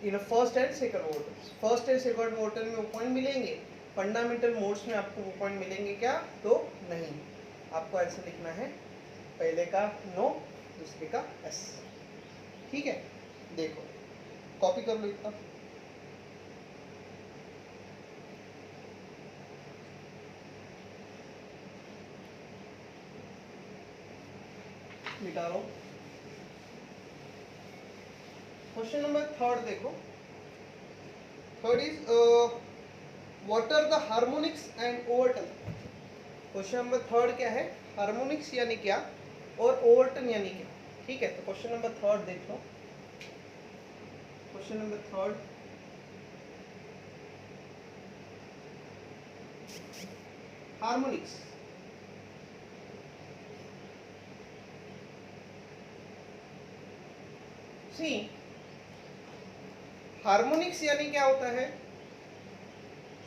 in a first and second order. First and second order में वो point मिलेंगे, fundamental modes में आपको वो point मिलेंगे क्या? तो नहीं. आपको ऐसा लिखना है, पहले का नो, दूसरे का एस. ठीक है, देखो कॉपी कर लो इतना. मिटा लो. क्वेश्चन नंबर 3 देखो. Third is what are the harmonics and overtone. Question number 3 क्या है? हार्मोनिक्स यानी क्या और ओवरटन यानी क्या. ठीक है, तो क्वेश्चन नंबर 3 देख लो. Question number 3, harmonics. See, harmonics यानी क्या होता है?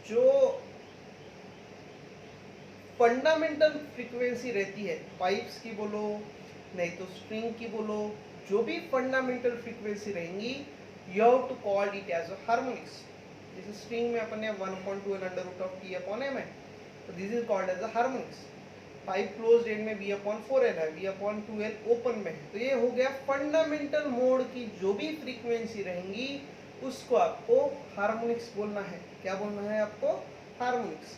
जो फंडामेंटल फ्रीक्वेंसी रहती है, पाइप्स की बोलो, नहीं तो स्ट्रिंग की बोलो, जो भी फंडामेंटल फ्रीक्वेंसी रहेंगी, you have to call it as a harmonics. जैसे स्ट्रिंग में अपन ने 1/2 अंडर रूट ऑफ T/M है, तो this is called as a harmonics. Pipe closed end में B/4L है, B/2L ओपन में है, तो ये हो गया फंडामेंटल मोड की जो भी फ्रीक्वेंसी रहेंगी उसको आपको हार्मोनिक्स बोलना है. क्या बोलना है आपको? हार्मोनिक्स.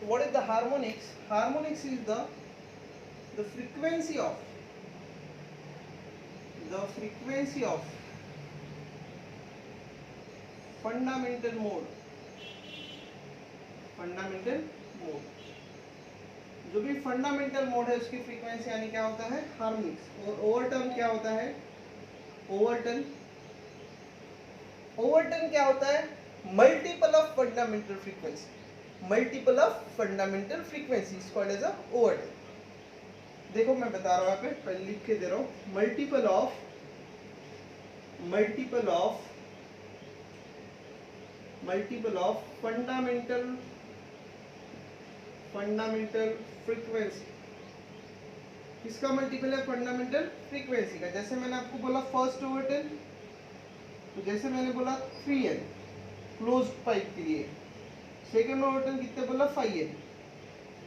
तो what is the harmonics? Harmonics is the frequency of fundamental mode. जो भी फंडामेंटल मोड है उसकी फ्रीक्वेंसी यानी क्या होता है? हार्मोनिक्स. और ओवरटर्न क्या होता है? ओवरटर्न क्या होता है? Multiple of fundamental frequency. Multiple of fundamental frequency is called as a overtone. देखो मैं बता रहा हूं, यहाँ पे पहले लिख के दे रहा हूं. Multiple of fundamental frequency. किसका मल्टीपल है? फंडामेंटल फ्रीक्वेंसी का. जैसे मैंने आपको बोला फर्स्ट ओवरटर्न, तो जैसे मैंने बोला 3N क्लोज्ड पाइप के लिए. सेकंड ओवरटर्न कितने बोला? 5N.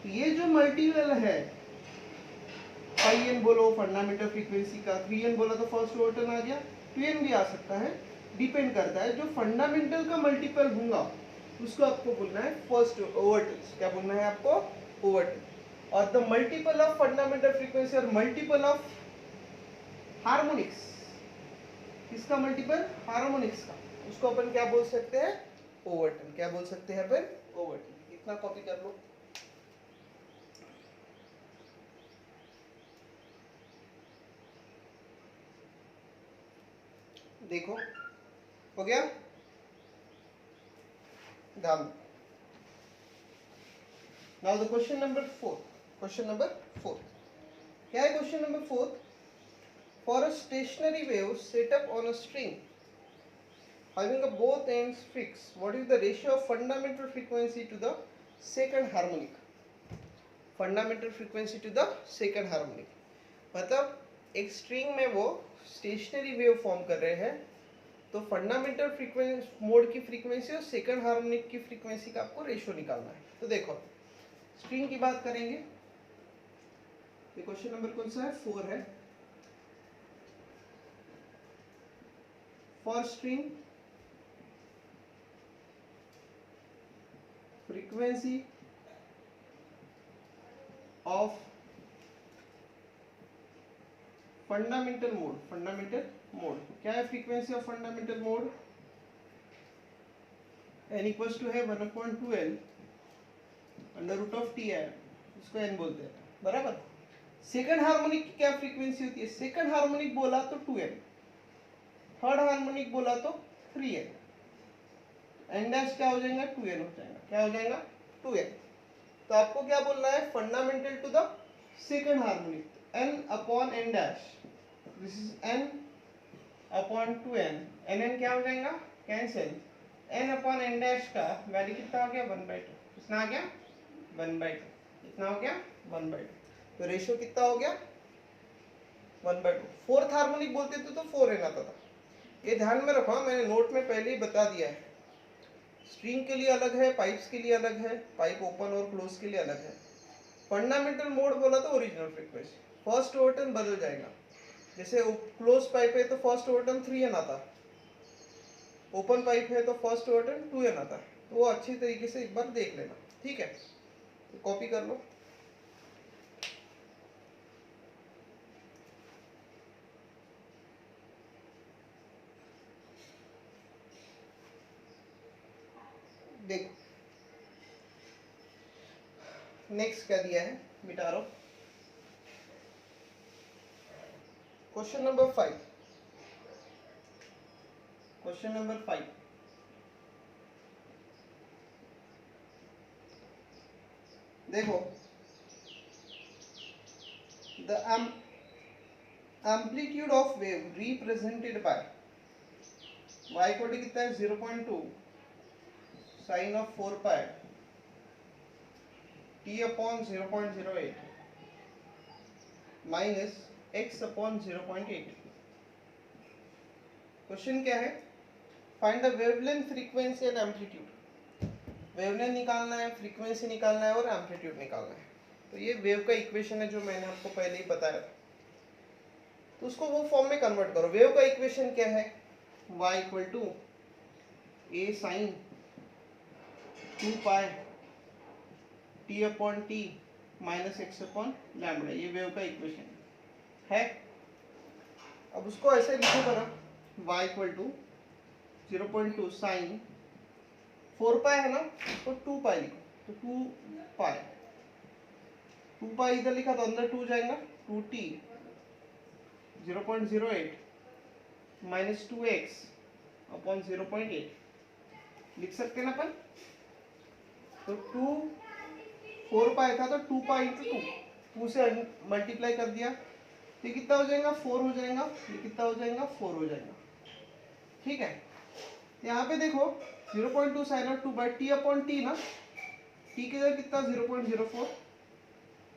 तो ये जो मल्टीपल है, 5N बोलो फंडामेंटल फ्रीक्वेंसी का, 3N बोला तो फर्स्ट ओवरटर्न आ गया, 2N भी आ सकता है, डिपेंड करता है. जो फंडामेंटल का मल्टीपल होगा उसको आपको बोलना है फर्स्ट ओवरटर्न. क्या बोलना है आपको? ओवरटर्न. और the multiple of fundamental frequency और मल्टीपल ऑफ हार्मोनिक्स. किसका मल्टीपल? हार्मोनिक्स का. उसको अपन क्या बोल सकते हैं? ओवरटर्न. क्या बोल सकते हैं अपन? ओवरटर्न. इतना कॉपी कर लो. देखो हो गया. ध्यान. Now the question number 4. क्या है question number 4? For a stationary wave set up on a string having a both ends fixed, what is the ratio of fundamental frequency to the second harmonic? Fundamental frequency to the second harmonic. मतलब एक string में वो stationary wave form कर रहे हैं, तो fundamental frequency mode की frequency और सेकंड हार्मोनिक की फ्रीक्वेंसी का आपको रेशियो निकालना है. तो देखो स्ट्रिंग की बात करेंगे. ये क्वेश्चन नंबर कौन सा है? 4 है. For string, frequency of fundamental mode. क्या है frequency of fundamental mode? n equals to है 1/2L under root of T है, इसको n बोलते हैं. बराबर. सेकंड हार्मोनिक की क्या फ्रीक्वेंसी होती है? सेकंड हार्मोनिक बोला तो 2n, थर्ड हार्मोनिक बोला तो 3n. एन डैश क्या हो जाएगा 2n हो जाएगा, क्या हो जाएगा 2n। तो आपको क्या बोलना है, fundamental to the second harmonic, n upon n dash, this is n upon 2n, nn क्या हो जाएगा cancel, n upon n dash का वैल्यू कितना हो गया 1/2, कितना आ गया 1/2, कितना हो गया 1/2, तो रेशियो कितना हो गया 1/2। फोर्थ हार्मोनिक बोलते थे तो 4n आता था, ये ध्यान में रखो, मैंने नोट में पहले ही बता दिया है, स्ट्रिंग के लिए अलग है, पाइप्स के लिए अलग है, पाइप ओपन और क्लोज के लिए अलग है। फंडामेंटल मोड बोला तो ओरिजिनल फ्रीक्वेंसी, फर्स्ट ओवरटर्न बदल जाएगा, जैसे क्लोज पाइप है तो फर्स्ट ओवरटर्न 3n आता, ओपन पाइप है तो फर्स्ट ओवरटर्न 2n आता, तो वो अच्छी तरीके से एक बार देख लेना, ठीक है, तो कॉपी कर लो। देख नेक्स्ट क्या दिया है, मिटा लो। क्वेश्चन नंबर 5, क्वेश्चन नंबर 5, देखो the amplitude of wave represented by y equal to कितना है 0.2 sine of 4 pi t upon 0.08 minus x upon 0.8। क्वेश्चन क्या है, find the wavelength, frequency and amplitude. Wavelength निकालना है, फ्रीक्वेंसी निकालना है और एम्पलीट्यूड निकालना है। तो ये वेव का इक्वेशन है जो मैंने आपको पहले ही बताया था, तो उसको वो फॉर्म में कन्वर्ट करो। वेव का इक्वेशन क्या है, y equal to a sine 2 pi t upon t minus x upon lambda, ये वेव का इक्वेशन है। अब उसको ऐसे लिखो करो, y equal to 0.2 sine 4 pi है ना, तो 2 पाई लिखो, तो 2 पाई इधर लिखा तो अंदर 2 जाएगा, 2t 0.08 माइनस 2x अपॉन 0.8 लिख सकते हैं ना अपन। तो 2 4 पाई था तो 2 पाई इंटू 2 से मल्टीप्लाई कर दिया, तो ये कितना हो जाएगा 4 हो जाएगा, ये कितना हो जाएगा 4 हो जाएगा, ठीक है। यहाँ पे देखो 0.2 sine of 2 by t upon t ना, टी की जगह कितना 0.04,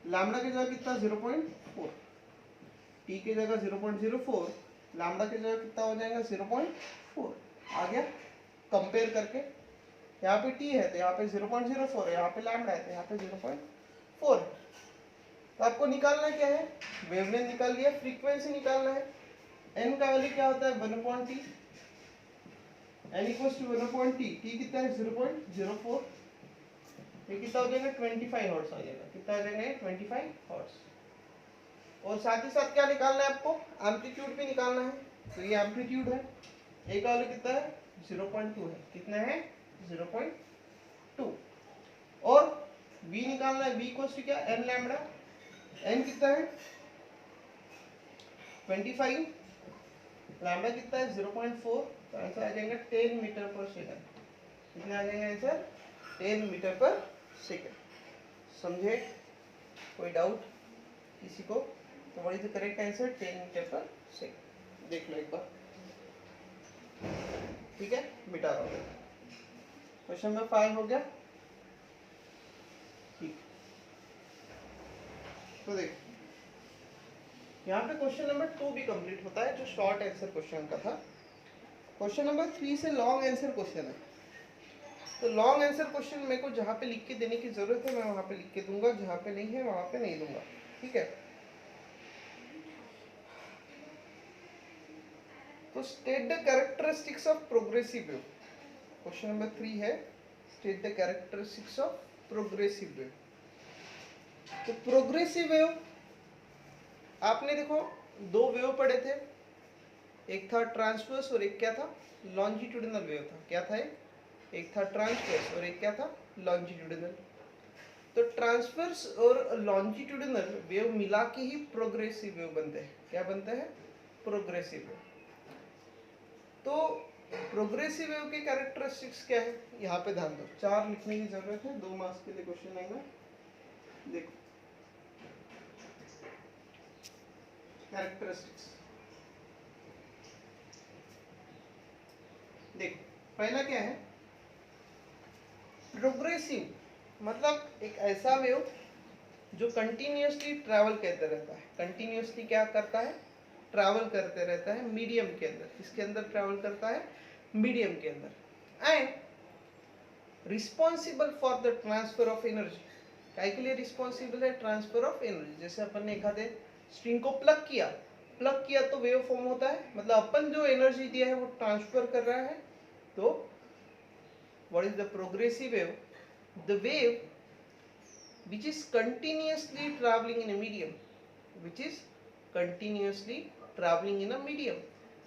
लैम्बडा की जगह कितना 0.4, टी की जगह 0.04, लैम्बडा की जगह कितना हो जाएगा 0.4 आ गया। कंपेयर करके यहाँ पे टी है तो यहाँ पे 0.04 है, यहाँ पे लैम्बडा है तो यहाँ पे 0.4 है। तो आपको निकालना क्या है, वेवलेंथ निकाल लिया, फ्रीक्वेंसी निकालना है, n का वैल्यू क्या होता है 1/t, n equals to 1/t, t कितना है 0.04, ये कितना हो जाएगा 25 हर्ट्ज आ जाएगा, कितना आ जाएगा 25 हर्ट्ज। और साथ ही साथ क्या निकालना है आपको, एम्पलीट्यूड भी निकालना है, तो ये एम्पलीट्यूड है, a का वैल्यू कितना है 0.2 है, कितना है 0.2, और v निकालना है, v इक्वल्स टू क्या n लैम्बडा, n कितना है 25, लैम्बडा कितना है 0.4, तो आंसर आ जाएगा 10 मीटर पर सेकंड, कितना आ जाएगा आंसर 10 मीटर पर सेकंड। समझे, कोई डाउट किसी को, तो what is the correct answer 10 metre पर सेकंड, देख लो एक बार, ठीक है, मिटा दो। क्वेश्चन नंबर 5 हो गया, ठीक। तो देखो यहाँ पे क्वेश्चन नंबर 2 भी कंप्लीट होता है, जो शॉर्ट आंसर क्वेश्चन का था। क्वेश्चन नंबर 3 से लॉन्ग आंसर क्वेश्चन है, तो लॉन्ग आंसर क्वेश्चन मेरे को जहाँ पे लिख के देने की जरूरत है मैं वहाँ पे लिख के दूंगा, जहाँ पे नहीं है वहाँ पे नहीं दूंगा, ठीक है। तो state the characteristics of progressive wave, question number 3 है, state the characteristics of progressive wave. तो प्रोग्रेसिव वेव, आपने देखो 2 वेव पढ़े थे, एक था ट्रांसवर्स और एक क्या था लॉन्जिट्यूडिनल वेव था, क्या था एक था ट्रांसवर्स और एक क्या था लॉन्जिट्यूडिनल। तो ट्रांसवर्स और लॉन्जिट्यूडिनल वेव मिला के ही प्रोग्रेसिव वेव बनते हैं, क्या बनते हैं प्रोग्रेसिव वेव। तो प्रोग्रेसिव वेव के कैरेक्टरिस्टिक्स क्या है, यहाँ पे ध्यान दो, 4 लिखने की जरूरत है, 2 मार्क्स के लिए क्वेश्चन आएगा। देखो कैरेक्टरिस्टिक्स, देखो पहला क्या है, प्रोग्रेसिव मतलब एक ऐसा वेव जो कंटिन्यूअसली ट्रैवल करते रहता है। कंटिन्यूअसली क्या करता है, ट्रैवल करते रहता है मीडियम के अंदर। किसके अंदर ट्रैवल करता है, मीडियम के अंदर। And responsible for the transfer of energy, काय के लिए रिस्पॉन्सिबल है, ट्रांसफर ऑफ एनर्जी। जैसे अपन ने एखादे स्ट्रिंग को प्लग किया तो वेव फॉर्म होता है, मतलब अपन जो एनर्जी दिया है वो ट्रांसफर कर रहा है। तो what is the progressive wave, the wave which is continuously traveling in a medium, which is continuously traveling in a medium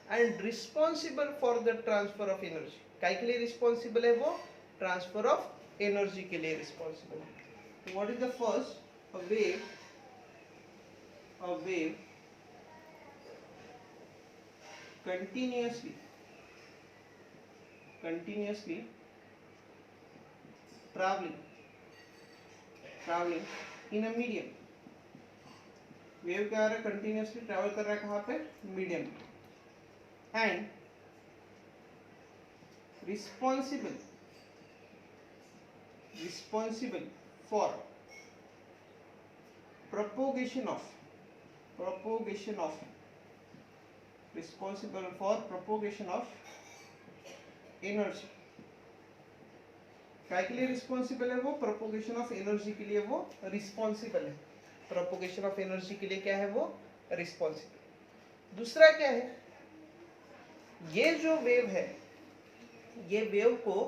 and responsible for the transfer of energy। काय के लिए रिस्पॉन्सिबल है वो, ट्रांसफर ऑफ एनर्जी के लिए responsible है। What is the first, a wave continuously traveling in a medium। Wave क्या हो रहा है, कंटिन्यूअसली ट्रैवल कर रहा है कहाँ पे, medium. And responsible for propagation of energy. काय के लिए रिस्पॉन्सिबल है वो, प्रोपोगेशन ऑफ एनर्जी के लिए वो रिस्पॉन्सिबल है। प्रोपोगेशन ऑफ एनर्जी के लिए क्या है वो, रिस्पॉन्सिबल। दूसरा क्या है, ये जो वेव है, ये वेव को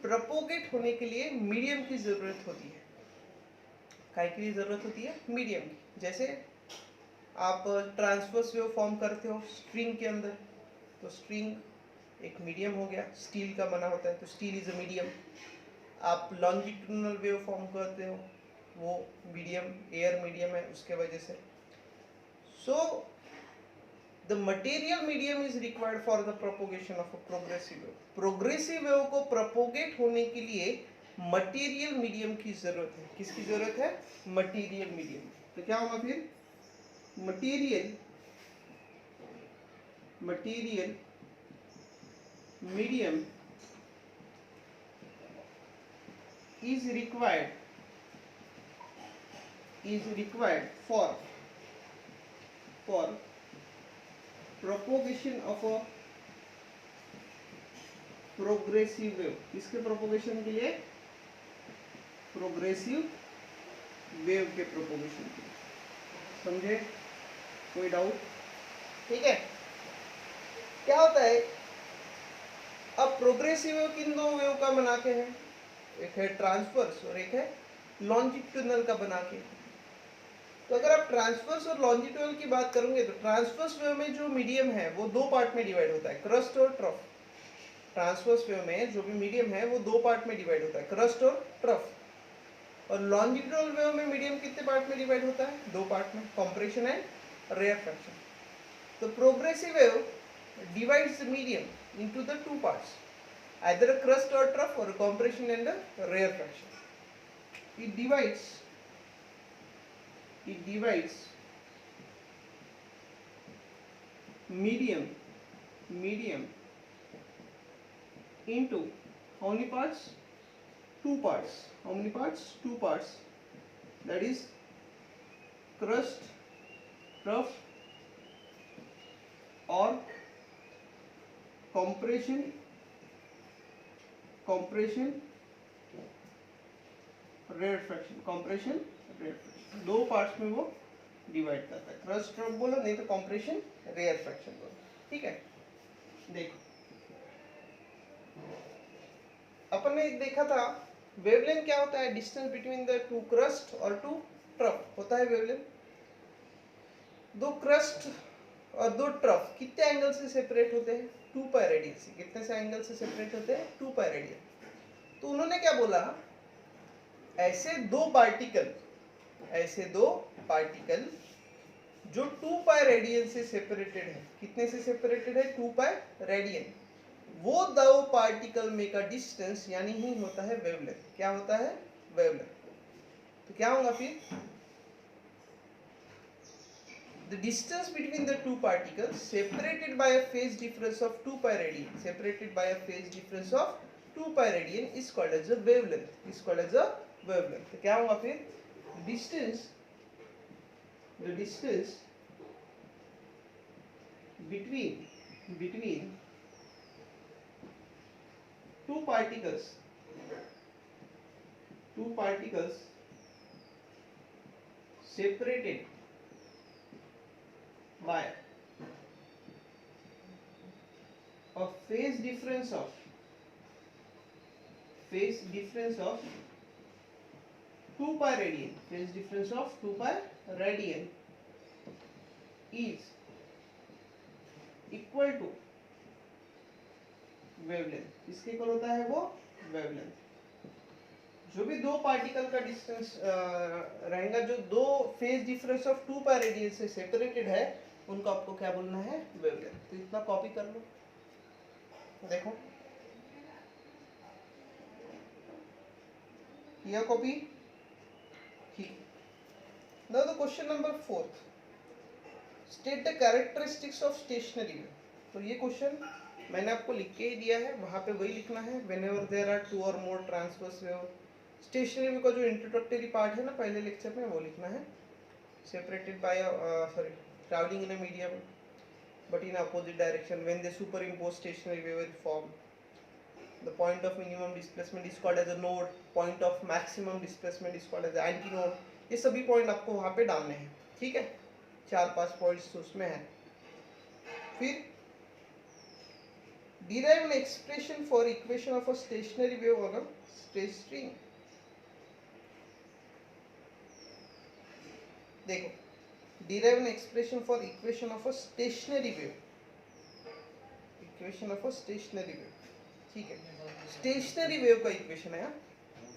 प्रोपोगेट होने के लिए मीडियम की जरूरत होती है। काय के लिए जरूरत होती है, मीडियम की। जैसे आप ट्रांसवर्स वेव फॉर्म करते हो स्ट्रिंग के अंदर, तो स्ट्रिंग एक मीडियम हो गया, स्टील का बना होता है तो स्टील इज अ मीडियम। आप लॉन्जिट्यूडनल वेव फॉर्म करते हो, वो मीडियम, एयर मीडियम है उसके वजह से। So the material medium is required for the propagation of a progressive wave. Progressive wave को प्रोपोगेट होने के लिए मटेरियल मीडियम की जरूरत है। किसकी जरूरत है, मटेरियल मीडियम। तो क्या होगा फिर, material medium is required for propagation of a progressive wave। किसके प्रोपोगेशन के लिए, प्रोग्रेसिव वेव के प्रोपोगेशन के लिए। समझे, कोई डाउट, ठीक है। क्या होता है, अब प्रोग्रेसिव वेव किन दो वेव का बना के है, एक है ट्रांसवर्स और एक है लॉन्जिट्यूडनल का बना के। तो अगर आप ट्रांसवर्स और लॉन्जिट्यूडनल की बात करोगे तो ट्रांसवर्स वेव में जो मीडियम है वो 2 पार्ट में डिवाइड होता है, क्रस्ट और ट्रफ। ट्रांसवर्स वेव में जो भी मीडियम है वो 2 पार्ट में डिवाइड होता है, क्रस्ट और ट्रफ। और लॉन्जिट्यूडनल वेव में मीडियम कितने पार्ट में डिवाइड होता है, 2 पार्ट में, कंप्रेशन एंड रेयरफैक्शन। तो progressive wave divides the medium into the 2 parts, either a crust or trough or a compression and a rarefaction. It divides medium into how many parts, 2 parts. How many parts, 2 parts. That is crust, trough or compression rarefaction। 2 parts में वो divide करता है, crust trough बोलो नहीं तो compression rarefaction बोलो, ठीक है। देखो अपन ने देखा था वेवलेंथ क्या होता है, डिस्टेंस बिटवीन द 2 क्रस्ट और 2 ट्रफ होता है वेवलेंथ। 2 क्रस्ट और 2 ट्रफ कितने एंगल से सेपरेट होते हैं, 2 पाई रेडियन से। कितने से एंगल से सेपरेट होते हैं, 2 पाई रेडियन। तो उन्होंने क्या बोला, ऐसे दो पार्टिकल जो 2 पाई रेडियन से सेपरेटेड है, कितने से सेपरेटेड है, 2 पाई रेडियन, वो दो पार्टिकल में का डिस्टेंस यानी ही होता है वेवलेंथ। क्या होता है, वेवलेंथ। तो क्या होगा फिर, the distance between the two particles separated by a phase difference of 2 pi radian, separated by a phase difference of 2 pi radian is called as a wavelength, is called as a wavelength। तो क्या होगा फिर, distance, the distance between two particles separated by a phase difference of 2 pi radian, phase difference of 2 pi radian is equal to wavelength। किसके equal होता है वो, wavelength. जो भी दो पार्टिकल का डिस्टेंस रहेगा, जो दो phase difference of 2 pi radian से सेपरेटेड है, उनको आपको क्या बोलना है, वेवलेंथ। तो इतना कॉपी कर लो, देखो किया कॉपी, ठीक। Now the question number 4, state the characteristics of stationary wave. तो ये क्वेश्चन मैंने आपको लिख के ही दिया है, वहां पे वही लिखना है, व्हेनेवर देयर आर 2 और मोर ट्रांसवर्स वेव। स्टेशनरी वेव का जो इंट्रोडक्टरी पार्ट है ना पहले लेक्चर में, वो लिखना है, separated by travelling in a medium but in opposite direction when they superimpose stationary wave form, the point of minimum displacement is called as a node, point of maximum displacement is called as antinode। ये सभी point आपको वहां पे डालने हैं, ठीक है, 4-5 points उसमें है। फिर derive an expression for equation of a stationary wave on a straight string। देखो, derive an expression for equation of a stationary wave, equation of a stationary wave, ठीक है। स्टेशनरी वेव का इक्वेशन है,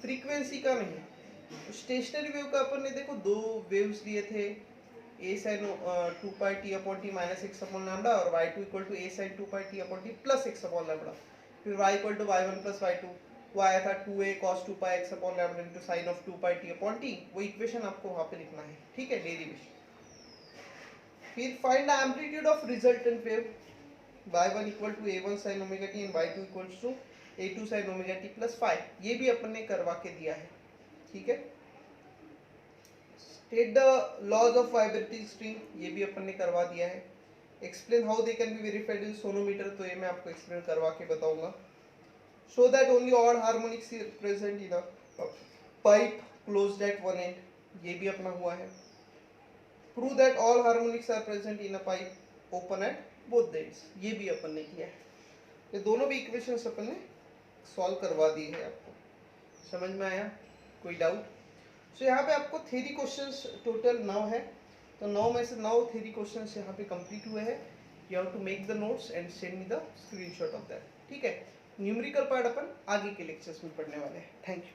frequency का नहीं। Stationary wave का अपन ने देखो दो वेव्स लिए थे, a sin 2 pi t upon t minus x upon lambda और y2 equal to a sin 2 pi t upon t plus x upon lambda। फिर y equal to y1 plus y2, वो आया था 2a cos 2 pi x upon lambda into sin of 2 pi t upon t। वो equation आपको वहाँ पे लिखना है, ठीक है, डेरिवेशन। फिर find the amplitude of resultant wave, y1 equal to a1 sin omega t and y2 equal to a2 sin omega t plus 5। ये भी अपन ने करवा के दिया है, ठीक है। State the laws of vibrating string, ये भी अपन ने करवा दिया है। Explain how they can be verified in sonometer, तो ये मैं आपको एक्सप्लेन करवा के बताऊंगा। Show that only odd harmonics is present in a pipe closed at one end, ये भी अपना हुआ है। Prove that all harmonics are present in a pipe open at both ends, ये भी अपन ने किया है। ये दोनों भी इक्वेशंस अपन ने सॉल्व करवा दी है। आपको समझ में आया, कोई डाउट? सो यहाँ पे आपको थ्योरी क्वेश्चंस टोटल 9 है, तो 9 में से 9 थ्योरी क्वेश्चंस यहाँ पे कंप्लीट हुए हैं। You have to make the notes and send me the screenshot of that, ठीक है। न्यूमेरिकल पार्ट अपन आगे के लेक्चर्स में पढ़ने वाले हैं। Thank you.